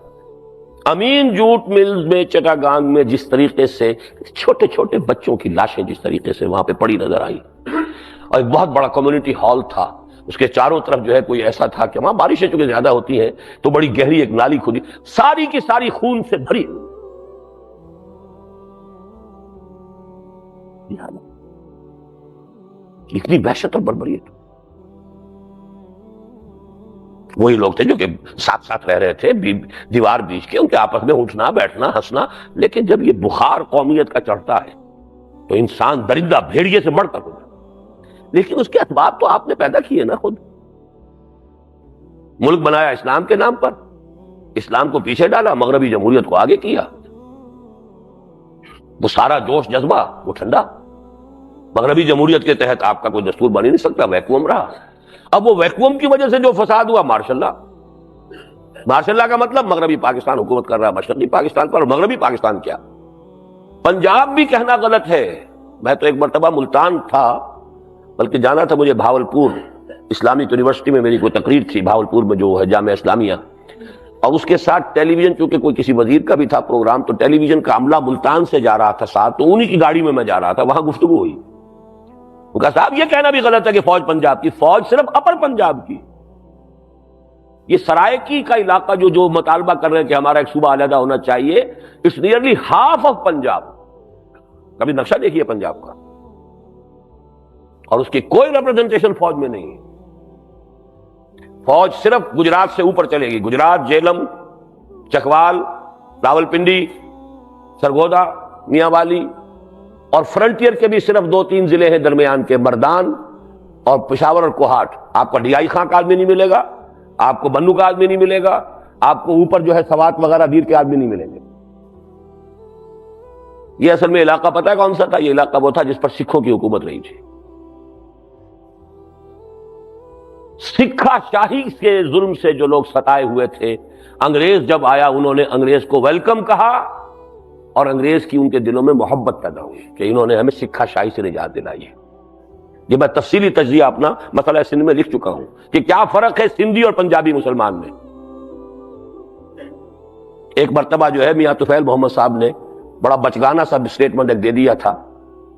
امین جوٹ ملز میں چٹاگانگ میں جس طریقے سے چھوٹے چھوٹے بچوں کی لاشیں جس طریقے سے وہاں پہ پڑی نظر آئی, اور ایک بہت بڑا کمیونٹی ہال تھا, اس کے چاروں طرف جو ہے کوئی ایسا تھا کہ وہاں بارشیں چونکہ زیادہ ہوتی ہیں تو بڑی گہری ایک نالی کھودی, ساری کی ساری خون سے بھری. اتنی وحشت اور بربریت. وہی لوگ تھے جو کہ ساتھ ساتھ رہ رہے تھے, دیوار بیچ کے, ان کے آپس میں اٹھنا بیٹھنا ہنسنا. لیکن جب یہ بخار قومیت کا چڑھتا ہے تو انسان درندہ بھیڑیے سے بڑھ کر ہوتا. لیکن اس کے اسباب تو آپ نے پیدا کیے نا خود. ملک بنایا اسلام کے نام پر, اسلام کو پیچھے ڈالا, مغربی جمہوریت کو آگے کیا. وہ سارا جوش جذبہ وہ ٹھنڈا. مغربی جمہوریت کے تحت آپ کا کوئی دستور بن ہی نہیں سکتا, ویکوم رہا. اب وہ ویکوم کی وجہ سے جو فساد ہوا, ماشاء اللہ کا مطلب مغربی پاکستان حکومت کر رہا ہے مشرقی پاکستان پر. اور مغربی پاکستان کیا, پنجاب بھی کہنا غلط ہے. میں تو ایک مرتبہ ملتان تھا, بلکہ جانا تھا مجھے بھاولپور, اسلامک یونیورسٹی میں میری کوئی تقریر تھی بھاولپور میں جو ہے جامعہ اسلامیہ, اور اس کے ساتھ ٹیلی ویژن, چونکہ کوئی کسی وزیر کا بھی تھا پروگرام, تو ٹیلی ویژن کا عملہ ملتان سے جا رہا تھا ساتھ, تو انہی کی گاڑی میں میں جا رہا تھا. وہاں گفتگو ہوئی, ان کا صاحب یہ کہنا بھی غلط ہے کہ فوج پنجاب کی, فوج صرف اپر پنجاب کی. یہ سرائکی کا علاقہ جو مطالبہ کر رہے ہیں کہ ہمارا ایک صوبہ علیحدہ ہونا چاہیے, it's nearly half of Punjab. کبھی نقشہ دیکھیے پنجاب کا, اور اس کی کوئی ریپرزنٹیشن فوج میں نہیں ہے. فوج صرف گجرات سے اوپر چلے گی, گجرات, جیلم, چکوال, راولپنڈی, سرگودا, میاں والی, اور فرنٹیئر کے بھی صرف 2-3 ضلع ہیں درمیان کے, مردان اور پشاور اور کوہاٹ. آپ کا ڈی آئی خان کا آدمی نہیں ملے گا, آپ کو بنو کا آدمی نہیں ملے گا, آپ کو اوپر جو ہے سوات وغیرہ دیر کے آدمی نہیں ملیں گے. یہ اصل میں علاقہ پتہ ہے کون سا تھا؟ یہ علاقہ وہ تھا جس پر سکھوں کی حکومت رہی تھی. سکھا شاہی کے ظلم سے جو لوگ ستائے ہوئے تھے, انگریز جب آیا انہوں نے انگریز کو ویلکم کہا, اور انگریز کی ان کے دلوں میں محبت پیدا ہوئی کہ انہوں نے ہمیں سکھا شاہی سے نجات دلائی ہے. یہ میں تفصیلی تجزیہ اپنا مسئلہ سندھ میں لکھ چکا ہوں کہ کیا فرق ہے سندھی اور پنجابی مسلمان میں. ایک مرتبہ جو ہے میاں طفیل محمد صاحب نے بڑا بچگانہ سا اسٹیٹمنٹ ایک دے دیا تھا,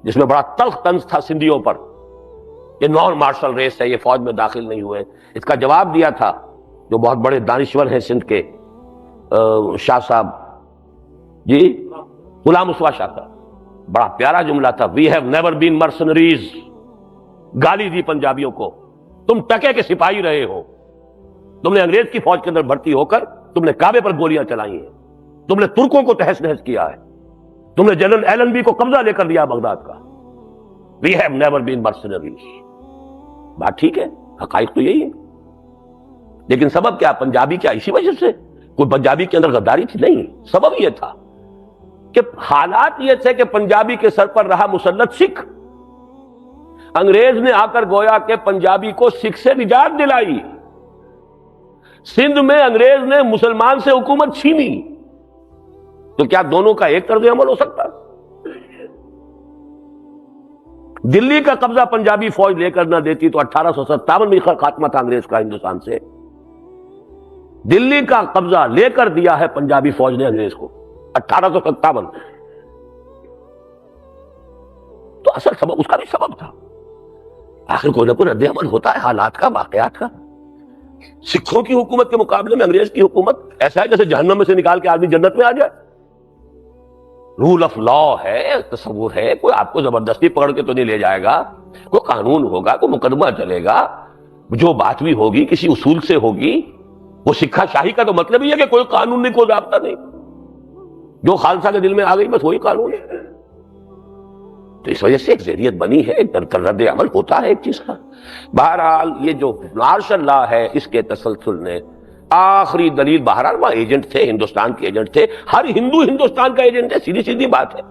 جس میں بڑا تلخ طنز تھا سندھیوں پر. یہ نان مارشل ریس ہے، یہ فوج میں داخل نہیں ہوئے. اس کا جواب دیا تھا جو بہت بڑے دانشور ہیں سندھ کے، شاہ صاحب جی، غلام رسوا شاہ صاحب. بڑا پیارا جملہ تھا، وی ہیو نیور بین مرسنریز. گالی دی پنجابیوں کو، تم ٹکے کے سپاہی رہے ہو، تم نے انگریز کی فوج کے اندر بھرتی ہو کر تم نے کعبے پر گولیاں چلائی ہیں، تم نے ترکوں کو تہس نہس کیا ہے، تم نے جنرل ایلن بی کو قبضہ لے کر دیا بغداد کا. We have never been mercenaries. بات ٹھیک ہے، حقائق تو یہی ہے. لیکن سبب کیا؟ پنجابی کیا اسی وجہ سے کوئی پنجابی کے اندر غداری تھی؟ نہیں، سبب یہ تھا کہ حالات یہ تھے کہ پنجابی کے سر پر رہا مسلط سکھ. انگریز نے آ کر گویا کہ پنجابی کو سکھ سے نجات دلائی. سندھ میں انگریز نے مسلمان سے حکومت چھینی، تو کیا دونوں کا ایک طرز عمل ہو سکتا؟ دلی کا قبضہ پنجابی فوج لے کر نہ دیتی تو 1857 میں خاتمہ تھا انگریز کا ہندوستان سے. دلی کا قبضہ لے کر دیا ہے پنجابی فوج نے انگریز کو 1857. تو اصل سبب اس کا بھی سبب تھا. آخر کوئی نہ کوئی رد عمل ہوتا ہے حالات کا، واقعات کا. سکھوں کی حکومت کے مقابلے میں انگریز کی حکومت ایسا ہے جیسے جہنم میں سے نکال کے آدمی جنت میں آ جائے. رول آف لا ہے، تصور ہے، کوئی آپ کو زبردستی پکڑ کے تو نہیں لے جائے گا. کوئی قانون ہوگا، کوئی مقدمہ چلے گا، جو بات بھی ہوگی کسی اصول سے ہوگی. وہ سکھا شاہی کا تو مطلب ہی ہے کہ کوئی قانون نہیں، کوئی ضابطہ نہیں، جو خالصہ کے دل میں آ گئی بس وہی قانون ہے. تو اس وجہ سے ایک ذہنیت بنی ہے، رد عمل ہوتا ہے ایک چیز کا. بہرحال یہ جو مارشل لا ہے اس کے تسلسل نے آخری دلیل، بہرحال وہ ایجنٹ تھے، ہندوستان کے ایجنٹ تھے. ہر ہندو ہندوستان کا ایجنٹ ہے، سیدھی سیدھی بات ہے.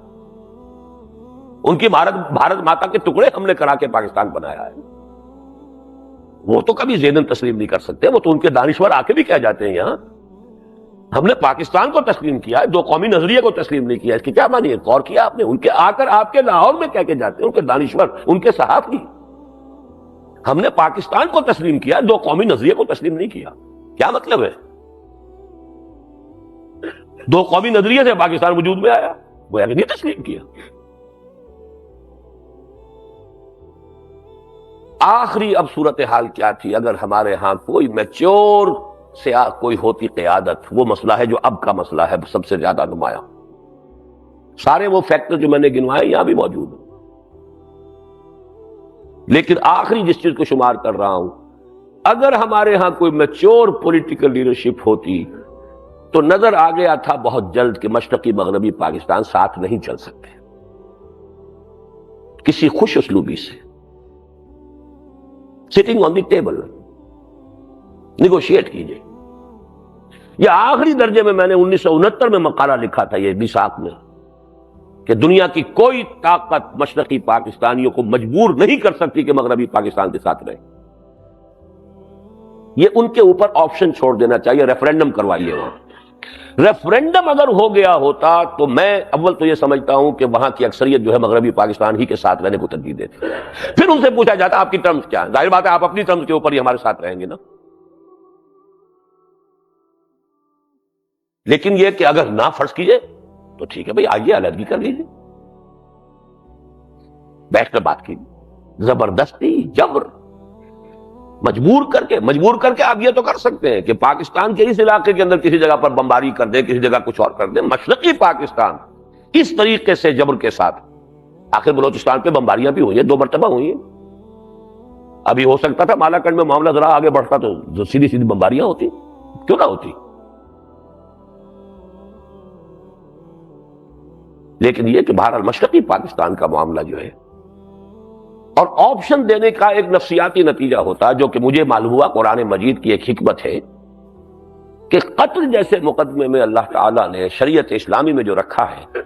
ان کی بھارت ماتا کے ٹکڑے ہم نے کرا کے پاکستان بنایا ہے. وہ تو کبھی ذہناً تسلیم نہیں کر سکتے، وہ تو ان کے دانشور آ کے بھی کہہ جاتے ہیں یہاں ہم نے پاکستان کو تسلیم کیا ہے، دو قومی نظریے کو تسلیم نہیں کیا. اس کی کیا معنی ہے؟ غور کیا آپ نے؟ ان کے آ کر آپ کے لاہور میں کہہ کے جاتے ہیں ان کے دانشور، ان کے صحافی، ہم نے پاکستان کو تسلیم کیا، دو قومی نظریے کو تسلیم نہیں کیا. کیا مطلب ہے؟ دو قومی نظریے سے پاکستان وجود میں آیا، وہ نہیں تسلیم کیا. آخری اب صورتحال کیا تھی؟ اگر ہمارے ہاں کوئی میچور سے کوئی ہوتی قیادت، وہ مسئلہ ہے جو اب کا مسئلہ ہے سب سے زیادہ نمایاں. سارے وہ فیکٹر جو میں نے گنوائے یہاں بھی موجود ہیں، لیکن آخری جس چیز کو شمار کر رہا ہوں، اگر ہمارے ہاں کوئی میچور پولیٹیکل لیڈرشپ ہوتی تو نظر آ گیا تھا بہت جلد کہ مشرقی مغربی پاکستان ساتھ نہیں چل سکتے. کسی خوش اسلوبی سے sitting on the table negotiate کیجئے. یہ آخری درجے میں نے 1969 میں مقالہ لکھا تھا یہ میثاق میں کہ دنیا کی کوئی طاقت مشرقی پاکستانیوں کو مجبور نہیں کر سکتی کہ مغربی پاکستان کے ساتھ رہے. یہ ان کے اوپر آپشن چھوڑ دینا چاہیے، ریفرینڈم کروائیے. وہاں ریفرینڈم اگر ہو گیا ہوتا تو میں اول تو یہ سمجھتا ہوں کہ وہاں کی اکثریت جو ہے مغربی پاکستان ہی کے ساتھ رہنے کو ترجیح دیتی. پھر ان سے پوچھا جاتا آپ کی ٹرمز کیا ہیں؟ ظاہر بات ہے آپ اپنی ٹرمز کے اوپر ہی ہمارے ساتھ رہیں گے نا. لیکن یہ کہ اگر نہ فرض کیجئے تو ٹھیک ہے بھائی، آئیے علیحدگی کر لیجیے، بیٹھ کر بات کیجیے. زبردستی، جبر، مجبور کر کے آپ یہ تو کر سکتے ہیں کہ پاکستان کے اس علاقے کے اندر کسی جگہ پر بمباری کر دیں، کسی جگہ کچھ اور کر دیں. مشرقی پاکستان اس طریقے سے جبر کے ساتھ، آخر بلوچستان پہ بمباریاں بھی ہوئی ہیں، 2 مرتبہ ہوئی ہیں. ابھی ہو سکتا تھا مالاکنڈ میں معاملہ ذرا آگے بڑھتا تو سیدھی سیدھی بمباریاں ہوتی، کیوں نہ ہوتی. لیکن یہ کہ بہرحال مشرقی پاکستان کا معاملہ جو ہے، اور آپشن دینے کا ایک نفسیاتی نتیجہ ہوتا ہے جو کہ مجھے معلوم ہوا قرآن مجید کی ایک حکمت ہے کہ قتل جیسے مقدمے میں اللہ تعالیٰ نے شریعت اسلامی میں جو رکھا ہے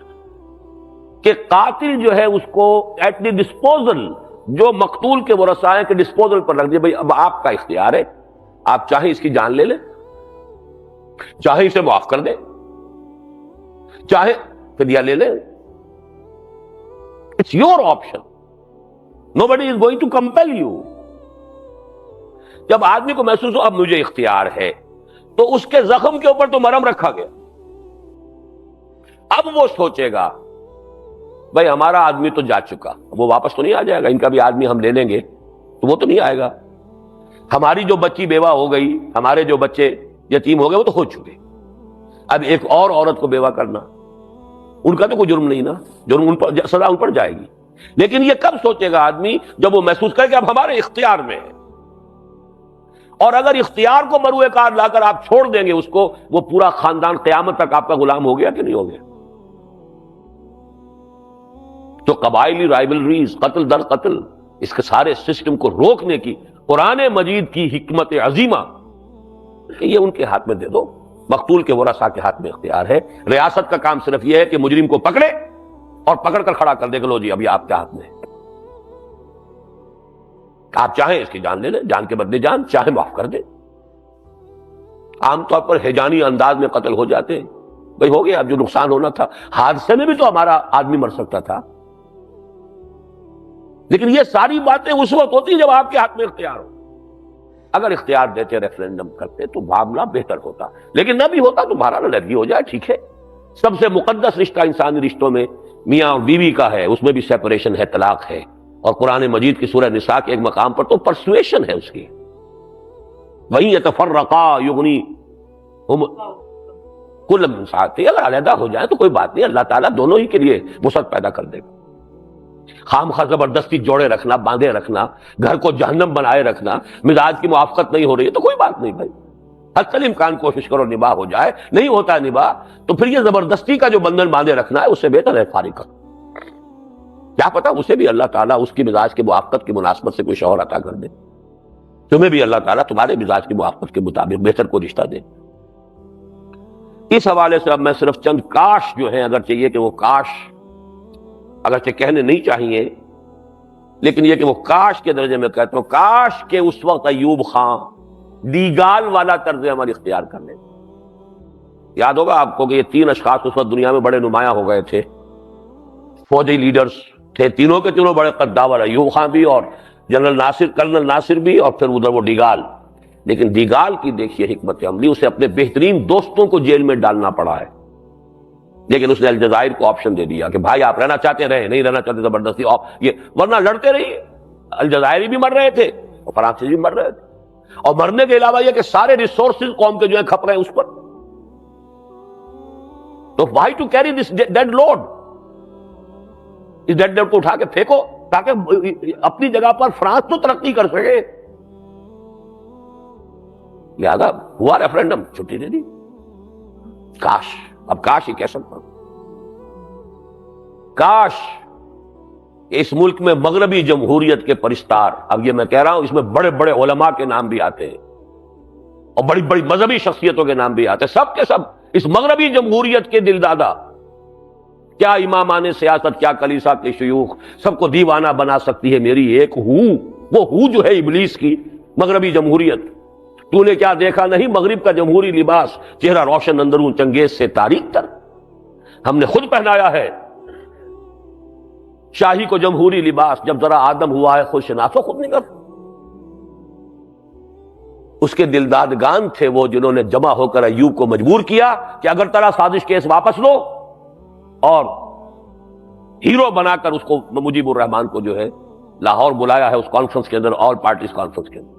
کہ قاتل جو ہے اس کو ایٹ دی ڈسپوزل، جو مقتول کے ورثاء کے ڈسپوزل پر رکھ دیا. بھائی اب آپ کا اختیار ہے، آپ چاہیں اس کی جان لے لیں، چاہے اسے معاف کر دیں، چاہے فدیہ لے لیں. It's your option. Nobody is going to compel you. جب آدمی کو محسوس ہو اب مجھے اختیار ہے تو اس کے زخم کے اوپر تو مرہم رکھا گیا. اب وہ سوچے گا بھائی ہمارا آدمی تو جا چکا، وہ واپس تو نہیں آ جائے گا، ان کا بھی آدمی ہم لے لیں گے تو وہ تو نہیں آئے گا. ہماری جو بچی بیوہ ہو گئی، ہمارے جو بچے یتیم ہو گئے، وہ تو ہو چکے. اب ایک اور عورت کو بیوہ کرنا، ان کا تو کوئی جرم نہیں نا، جرم ان پر، سزا ان پر جائے گی. لیکن یہ کب سوچے گا آدمی؟ جب وہ محسوس کرے کہ اب ہمارے اختیار میں ہے. اور اگر اختیار کو مروئے کار لا کر آپ چھوڑ دیں گے اس کو، وہ پورا خاندان قیامت تک آپ کا غلام ہو گیا کہ نہیں ہو گیا؟ تو قبائلی رائبلریز، قتل در قتل، اس کے سارے سسٹم کو روکنے کی قرآن مجید کی حکمت عظیمہ کہ یہ ان کے ہاتھ میں دے دو. مقتول کے ورثاء کے ہاتھ میں اختیار ہے. ریاست کا کام صرف یہ ہے کہ مجرم کو پکڑے اور پکڑ کر کھڑا کر دے کہ لو جی اب یہ آپ کے ہاتھ میں ہے. آپ چاہیں اس کی جان لے لیں، جان کے بدلے جان، چاہیں معاف کر دیں. عام طور پر ہیجانی انداز میں قتل ہو جاتے ہیں. بھئی ہو گیا، اب جو نقصان ہونا تھا. حادثے میں بھی تو ہمارا آدمی مر سکتا تھا. لیکن یہ ساری باتیں اس وقت ہوتی ہیں جب آپ کے ہاتھ میں اختیار ہو. اگر اختیار دیتے، ریفرینڈم کرتے تو معاملہ بہتر ہوتا. لیکن نہ بھی ہوتا تو بہرحال لڑکی ہو جائے، ٹھیک ہے. سب سے مقدس رشتہ انسانی رشتوں میں میاں اور بیوی کا ہے، اس میں بھی سیپریشن ہے، طلاق ہے. اور قرآن مجید کی سورہ نساء کے ایک مقام پر تو پرسویشن ہے اس کی. وَإِن يَتَفَرَّقَا يُغْنِهُمْ كُلًّا مِّن سَعَتِهِ. اگر علیحدہ ہو جائے تو کوئی بات نہیں، اللہ تعالیٰ دونوں ہی کے لیے وسعت پیدا کر دے گا. خام خواہ زبردستی جوڑے رکھنا، باندھے رکھنا، گھر کو جہنم بنائے رکھنا، مزاج کی موافقت نہیں ہو رہی ہے تو کوئی بات نہیں بھائی، حتی الامکان کوشش کرو نباہ ہو جائے. نہیں ہوتا ہے نباہ تو پھر یہ زبردستی کا جو بندھن باندھے رکھنا ہے اس سے بہتر ہے فارغ کر. کیا پتا اسے بھی اللہ تعالیٰ اس کی مزاج کی موافقت کی مناسبت سے کوئی شوہر عطا کر دے، تمہیں بھی اللہ تعالیٰ تمہارے مزاج کی موافقت کے مطابق بہتر کو رشتہ دے. اس حوالے سے اب میں صرف چند کاش جو ہیں، اگر چاہیے کہ وہ کاش اگرچہ کہنے نہیں چاہیے، لیکن یہ کہ وہ کاش کے درجے میں کہتا ہوں، کاش کہ اس وقت ایوب خان دیگال والا طرز عمل اختیار کر لیں. یاد ہوگا آپ کو کہ یہ تین اشخاص اس وقت دنیا میں بڑے نمایاں ہو گئے تھے، فوجی لیڈرز تھے، تینوں کے تینوں بڑے قداور، ایوب خان بھی اور کرنل ناصر بھی، اور پھر ادھر وہ ڈیگال. لیکن ڈیگال کی دیکھیے حکمت عملی، اسے اپنے بہترین دوستوں کو جیل میں ڈالنا پڑا ہے. لیکن اس نے الجزائر کو آپشن دے دیا کہ بھائی آپ رہنا چاہتے رہے، نہیں رہنا چاہتے زبردستی یہ، ورنہ لڑتے رہیے. الجزائری بھی مر رہے تھے اور فرانسیسی بھی مر رہے تھے، اور مرنے کے علاوہ یہ کہ سارے ریسورسز قوم کے جو ہیں کھپ رہے ہیں اس پر. تو why to carry this dead load? اس ڈیڈ لوڈ کو اٹھا کے پھینکو تاکہ اپنی جگہ پر فرانس تو ترقی کر سکے. لہذا ہوا ریفرینڈم، چھٹی دے دی. کاش، اب کاش ہی کہہ سکتا ہوں، کاش اس ملک میں مغربی جمہوریت کے پرستار، اب یہ میں کہہ رہا ہوں اس میں بڑے بڑے علماء کے نام بھی آتے ہیں اور بڑی بڑی مذہبی شخصیتوں کے نام بھی آتے ہیں، سب کے سب اس مغربی جمہوریت کے دل دادا، کیا امامان سیاست، کیا کلیسا کے شیوخ، سب کو دیوانہ بنا سکتی ہے میری ایک ہو، وہ ہو جو ہے ابلیس کی مغربی جمہوریت. تو نے کیا دیکھا نہیں مغرب کا جمہوری لباس، چہرہ روشن اندرون چنگیز سے تاریک تر. ہم نے خود پہنایا ہے شاہی کو جمہوری لباس، جب ذرا آدم ہوا ہے خود شناسو خود نہیں کر. اس کے دلدادگان تھے وہ جنہوں نے جمع ہو کر ایوب کو مجبور کیا کہ اگر ترا سازش کیس واپس لو، اور ہیرو بنا کر اس کو مجیب الرحمان کو جو ہے لاہور بلایا ہے اس کانفرنس کے اندر، آل پارٹیز کانفرنس کے اندر.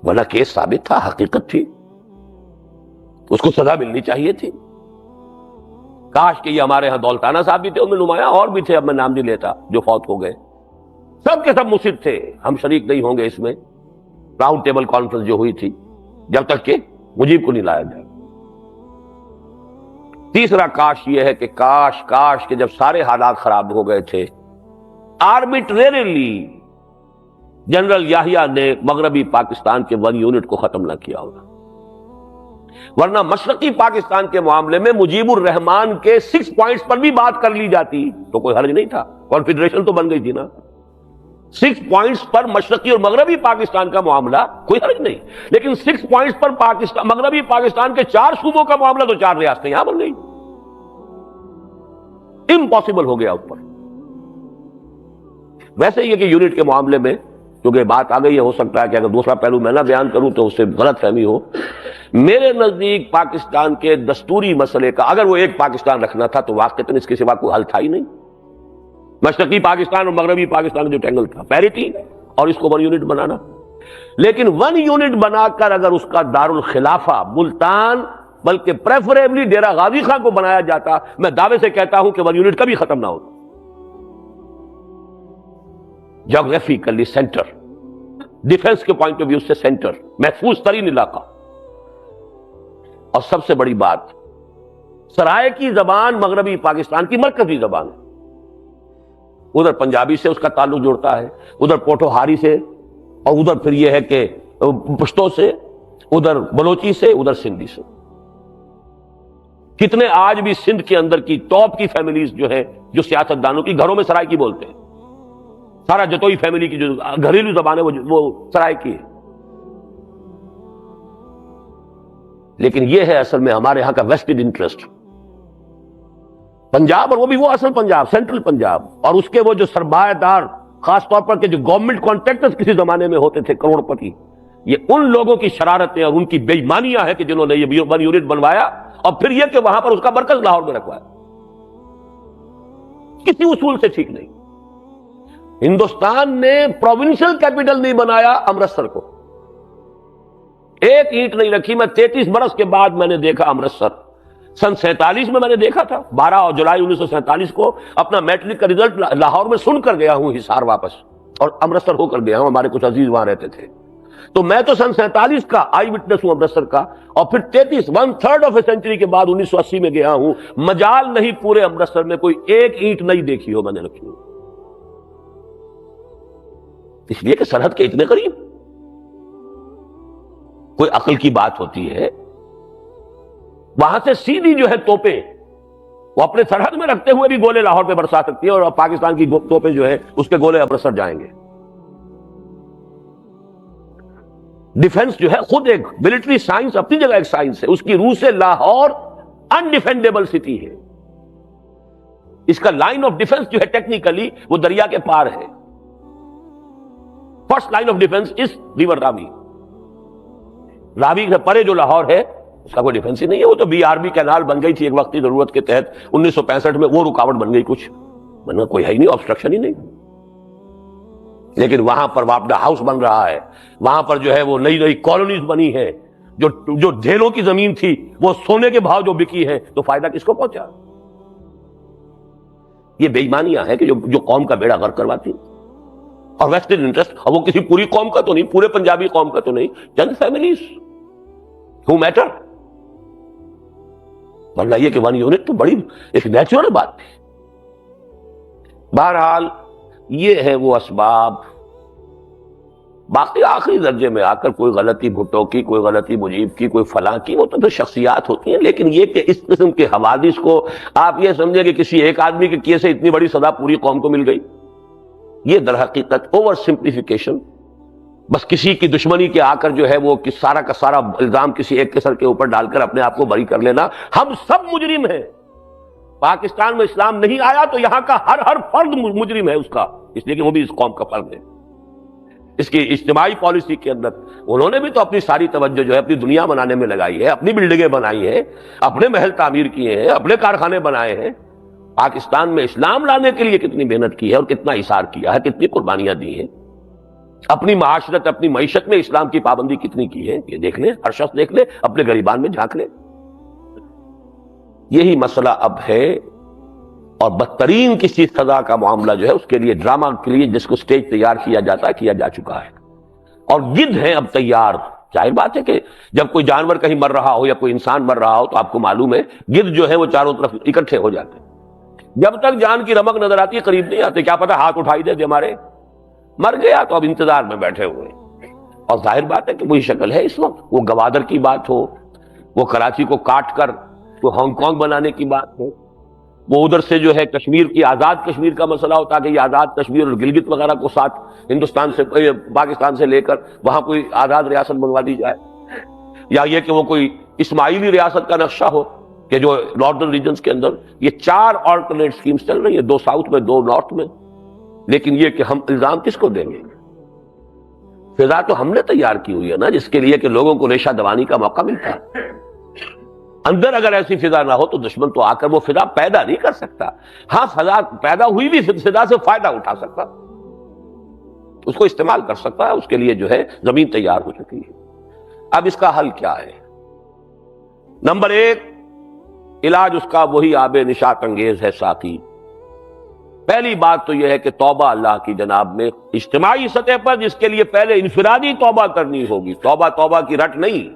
ورنہ کیس ثابت تھا، حقیقت تھی، اس کو سزا ملنی چاہیے تھی. کاش کہ یہ ہمارے ہاں دولتانہ صاحب بھی تھے، ان میں نمایاں اور بھی تھے، اب میں نام نہیں لیتا، جو فوت ہو گئے. سب کے سب مصر تھے، ہم شریک نہیں ہوں گے اس میں. راؤنڈ ٹیبل کانفرنس جو ہوئی تھی، جب تک کہ مجیب کو نہیں لایا جائے. تیسرا کاش یہ ہے کہ کاش کہ جب سارے حالات خراب ہو گئے تھے، آربیٹریریلی جنرل یحییٰ نے مغربی پاکستان کے 1 یونٹ کو ختم نہ کیا ہوگا. ورنہ مشرقی پاکستان کے معاملے میں مجیب الرحمان کے 6 پوائنٹس پر بھی بات کر لی جاتی تو کوئی حرج نہیں تھا، کانفیڈریشن تو بن گئی تھی نا. 6 پوائنٹس پر مشرقی اور مغربی پاکستان کا معاملہ کوئی حرج نہیں، لیکن 6 پوائنٹس پر مغربی پاکستان کے 4 صوبوں کا معاملہ تو 4 ریاستیں یہاں بن گئی. امپاسبل ہو گیا اوپر. ویسے یہ کہ یونٹ کے معاملے میں کیونکہ بات آ گئی ہے، ہو سکتا ہے کہ اگر دوسرا پہلو میں نہ بیان کروں تو اس سے غلط فہمی ہو. میرے نزدیک پاکستان کے دستوری مسئلے کا اگر وہ ایک پاکستان رکھنا تھا تو واقعتاً اس کے سوا کوئی حل تھا ہی نہیں. مشرقی پاکستان اور مغربی پاکستان کا جو ٹینگل تھا، پیریٹی اور اس کو 1 یونٹ بنانا. لیکن 1 یونٹ بنا کر اگر اس کا دارالخلافہ ملتان بلکہ پریفریبلی ڈیرہ غازی خان کو بنایا جاتا، میں دعوے سے کہتا ہوں کہ 1 یونٹ کبھی ختم نہ ہوتا. جغرافیکلی سینٹر، ڈیفنس کے پوائنٹ آف ویو سے سینٹر، محفوظ ترین علاقہ. اور سب سے بڑی بات، سرائے کی زبان مغربی پاکستان کی مرکزی زبان ہے. ادھر پنجابی سے اس کا تعلق جوڑتا ہے، ادھر پوٹوہاری سے، اور ادھر پھر یہ ہے کہ پشتو سے، ادھر بلوچی سے، ادھر سندھی سے. کتنے آج بھی سندھ کے اندر کی ٹاپ کی فیملیز جو ہیں، جو سیاستدانوں کی گھروں میں سرائے کی بولتے ہیں. سارا جتوئی فیملی کی جو گھریلو زبان ہے وہ سرائے کی ہے. لیکن یہ ہے اصل میں ہمارے ہاں کا ویسٹڈ انٹرسٹ. پنجاب، اور وہ بھی وہ اصل پنجاب، سینٹرل پنجاب، اور اس کے وہ جو سرمایہ دار، خاص طور پر کہ جو گورنمنٹ کانٹریکٹرز کسی زمانے میں ہوتے تھے، کروڑ پتی، یہ ان لوگوں کی شرارتیں اور ان کی بے ایمانیاں ہیں کہ جنہوں نے یہ 1 یونٹ بنوایا، اور پھر یہ کہ وہاں پر اس کا مرکز لاہور میں رکھوایا. کسی اصول سے ٹھیک نہیں. ہندوستان نے پروونشل کیپٹل نہیں بنایا امرتسر کو، 1 اینٹ نہیں رکھی. میں 33 برس کے بعد میں نے دیکھا امرتسر. سن 47 میں نے دیکھا تھا، 12 جولائی 1947 کو اپنا میٹرک کا رزلٹ لاہور میں سن کر گیا ہوں حصار واپس، اور امرتسر ہو کر گیا ہوں، ہمارے کچھ عزیز وہاں رہتے تھے. تو میں تو سن 47 کا آئی وٹنس ہوں امرتسر کا، اور پھر 33 1/3 آف اے سینچری کے بعد 1980 میں گیا ہوں. مجال نہیں پورے امرتسر میں کوئی 1 اینٹ نہیں دیکھی ہو میں نے رکھی ہو، اس لیے کہ سرحد کے اتنے قریب. کوئی عقل کی بات ہوتی ہے، وہاں سے سیدھی جو ہے توپیں وہ اپنے سرحد میں رکھتے ہوئے بھی گولے لاہور پہ برسا سکتی ہیں، اور پاکستان کی توپیں جو ہے اس کے گولے امرتسر جائیں گے. ڈیفنس جو ہے خود ایک ملٹری سائنس، اپنی جگہ ایک سائنس ہے. اس کی روح سے لاہور انڈیفینڈیبل سٹی ہے. اس کا لائن آف ڈیفنس جو ہے ٹیکنیکلی وہ دریا کے پار ہے. First line of defence is river Ravi. Ravi سے پرے جو لاہور ہے اس کا کوئی ڈیفنس ہی نہیں ہے. وہ تو BRB کینال بن گئی تھی ایک وقت کی ضرورت کے تحت 1965 میں، وہ رکاوٹ بن گئی کچھ، ورنہ کوئی ہے ہی نہیں، آبسٹرکشن ہی نہیں. لیکن وہاں پر واپڈا ہاؤس بن رہا ہے، وہاں پر جو ہے وہ نئی نئی کالونیز بنی ہیں، جو ڈھیلوں کی زمین تھی وہ سونے کے بھاؤ جو بکی ہے، تو فائدہ کس کو پہنچا؟ یہ بے ایمانیاں ہیں کہ جو قوم کا بیڑا غرق کرواتی. اور ویسٹرن انٹرسٹ، وہ کسی پوری قوم کا تو نہیں، پورے پنجابی قوم کا تو نہیں، چند فیملیز ہو میٹر. ورنہ یہ کہ 1 یونٹ تو بڑی ایک نیچرل بات تھی. بہرحال یہ ہے وہ اسباب. باقی آخری درجے میں آ کر کوئی غلطی بھٹو کی، کوئی غلطی مجیب کی، کوئی فلاں کی، وہ تو پھر شخصیات ہوتی ہیں. لیکن یہ کہ اس قسم کے حوادث کو آپ یہ سمجھیں کہ کسی ایک آدمی کے کیے سے اتنی بڑی سزا پوری قوم کو مل گئی، یہ در حقیقت اوور سمپلیفیکیشن. بس کسی کی دشمنی کے آ کر جو ہے وہ سارا کا سارا الزام کسی ایک کے سر کے اوپر ڈال کر اپنے آپ کو بری کر لینا. ہم سب مجرم ہیں. پاکستان میں اسلام نہیں آیا تو یہاں کا ہر فرد مجرم ہے اس کا، اس لیے کہ وہ بھی اس قوم کا فرد ہے. اس کی اجتماعی پالیسی کے اندر انہوں نے بھی تو اپنی ساری توجہ جو ہے اپنی دنیا بنانے میں لگائی ہے، اپنی بلڈنگیں بنائی ہیں، اپنے محل تعمیر کیے ہیں، اپنے کارخانے بنائے ہیں. پاکستان میں اسلام لانے کے لیے کتنی محنت کی ہے اور کتنا اثار کیا ہے، کتنی قربانیاں دی ہیں. اپنی معاشرت، اپنی معیشت میں اسلام کی پابندی کتنی کی ہے، یہ دیکھ لیں، ہر شخص دیکھ لے، اپنے گریبان میں جھانک لے. یہی مسئلہ اب ہے. اور بدترین کسی سزا کا معاملہ جو ہے اس کے لیے ڈرامہ کے لیے جس کو سٹیج تیار کیا جاتا ہے، کیا جا چکا ہے. اور گدھ ہیں اب تیار. ظاہر بات ہے کہ جب کوئی جانور کہیں مر رہا ہو یا کوئی انسان مر رہا ہو تو آپ کو معلوم ہے گدھ جو ہے وہ چاروں طرف اکٹھے ہو جاتے ہیں. جب تک جان کی رمق نظر آتی ہے قریب نہیں آتے. کیا پتہ ہاتھ اٹھائی دے ہمارے، مر گیا تو اب انتظار میں بیٹھے ہوئے. اور ظاہر بات ہے کہ وہی شکل ہے اس وقت. وہ گوادر کی بات ہو، وہ کراچی کو کاٹ کر وہ ہانگ کانگ بنانے کی بات ہو، وہ ادھر سے جو ہے کشمیر کی آزاد کشمیر کا مسئلہ ہوتا کہ یہ آزاد کشمیر اور گلگت وغیرہ کو ساتھ ہندوستان سے، پاکستان سے لے کر وہاں کوئی آزاد ریاست بنوا دی جائے، یا یہ کہ وہ کوئی اسماعیلی ریاست کا نقشہ ہو کہ جو ناردرن ریجنز کے اندر یہ 4 آلٹرنیٹ سکیمز چل رہی ہیں، 2 ساؤتھ میں 2 نارتھ میں. لیکن یہ کہ ہم الزام کس کو دیں گے؟ فضا تو ہم نے تیار کی ہوئی ہے نا، جس کے لیے کہ لوگوں کو ریشہ دوانی کا موقع ملتا ہے. اندر اگر ایسی فضا نہ ہو تو دشمن تو آ کر وہ فضا پیدا نہیں کر سکتا. ہاں فضا پیدا ہوئی بھی فضا سے فائدہ اٹھا سکتا, اس کو استعمال کر سکتا ہے, اس کے لیے جو ہے زمین تیار ہو چکی ہے. اب اس کا حل کیا ہے؟ نمبر 1 علاج اس کا وہی آب نشاط انگیز ہے ساتھی. پہلی بات تو یہ ہے کہ توبہ اللہ کی جناب میں اجتماعی سطح پر, جس کے لیے پہلے انفرادی توبہ کرنی ہوگی. توبہ کی رٹ نہیں,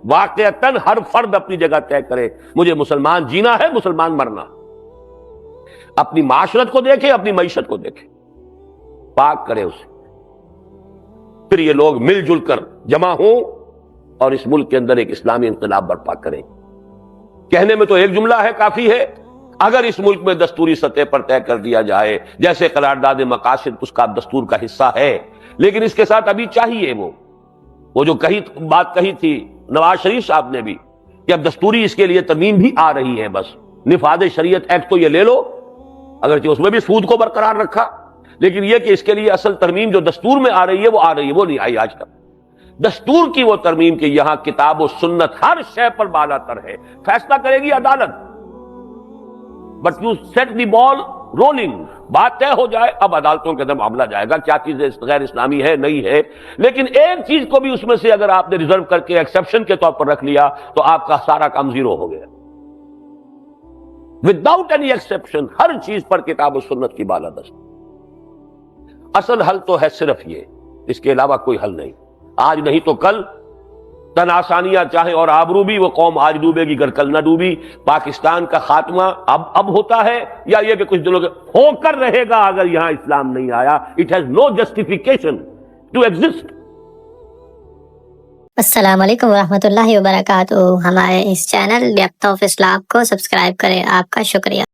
واقعتاً ہر فرد اپنی جگہ طے کرے مجھے مسلمان جینا ہے, مسلمان مرنا. اپنی معاشرت کو دیکھے, اپنی معیشت کو دیکھے, پاک کرے اسے. پھر یہ لوگ مل جل کر جمع ہوں اور اس ملک کے اندر ایک اسلامی انقلاب برپا کریں. کہنے میں تو ایک جملہ ہے, کافی ہے. اگر اس ملک میں دستوری سطح پر طے کر دیا جائے, جیسے قرارداد مقاصد اس کا دستور کا حصہ ہے, لیکن اس کے ساتھ ابھی چاہیے وہ جو بات کہی تھی نواز شریف صاحب نے بھی, کہ اب دستوری اس کے لیے ترمیم بھی آ رہی ہے. بس نفاذ شریعت ایکٹ تو یہ لے لو, اگرچہ اس میں بھی سود کو برقرار رکھا, لیکن یہ کہ اس کے لیے اصل ترمیم جو دستور میں آ رہی ہے وہ نہیں آئی آج تک. دستور کی وہ ترمیم کہ یہاں کتاب و سنت ہر شے پر بالا تر ہے, فیصلہ کرے گی عدالت. But you set the ball rolling, بات طے ہو جائے, اب عدالتوں کے اندر معاملہ جائے گا کیا چیزیں غیر اسلامی ہے نہیں ہے. لیکن ایک چیز کو بھی اس میں سے اگر آپ نے ریزرو کر کے ایکسیپشن کے طور پر رکھ لیا تو آپ کا سارا کام زیرو ہو گیا. وداؤٹ اینی ایکسیپشن ہر چیز پر کتاب و سنت کی بالادست. اصل حل تو ہے صرف یہ, اس کے علاوہ کوئی حل نہیں. آج نہیں تو کل تن آسانیاں چاہیں اور آبرو بھی, وہ قوم آج ڈوبے گی گر کل نہ ڈوبی. پاکستان کا خاتمہ اب ہوتا ہے یا یہ کہ کچھ دنوں کے ہو کر رہے گا اگر یہاں اسلام نہیں آیا. It has no justification to exist. السلام علیکم ورحمۃ اللہ وبرکاتہ. ہمارے اس چینل ڈیپتھ آف اسلام کو سبسکرائب کریں. آپ کا شکریہ.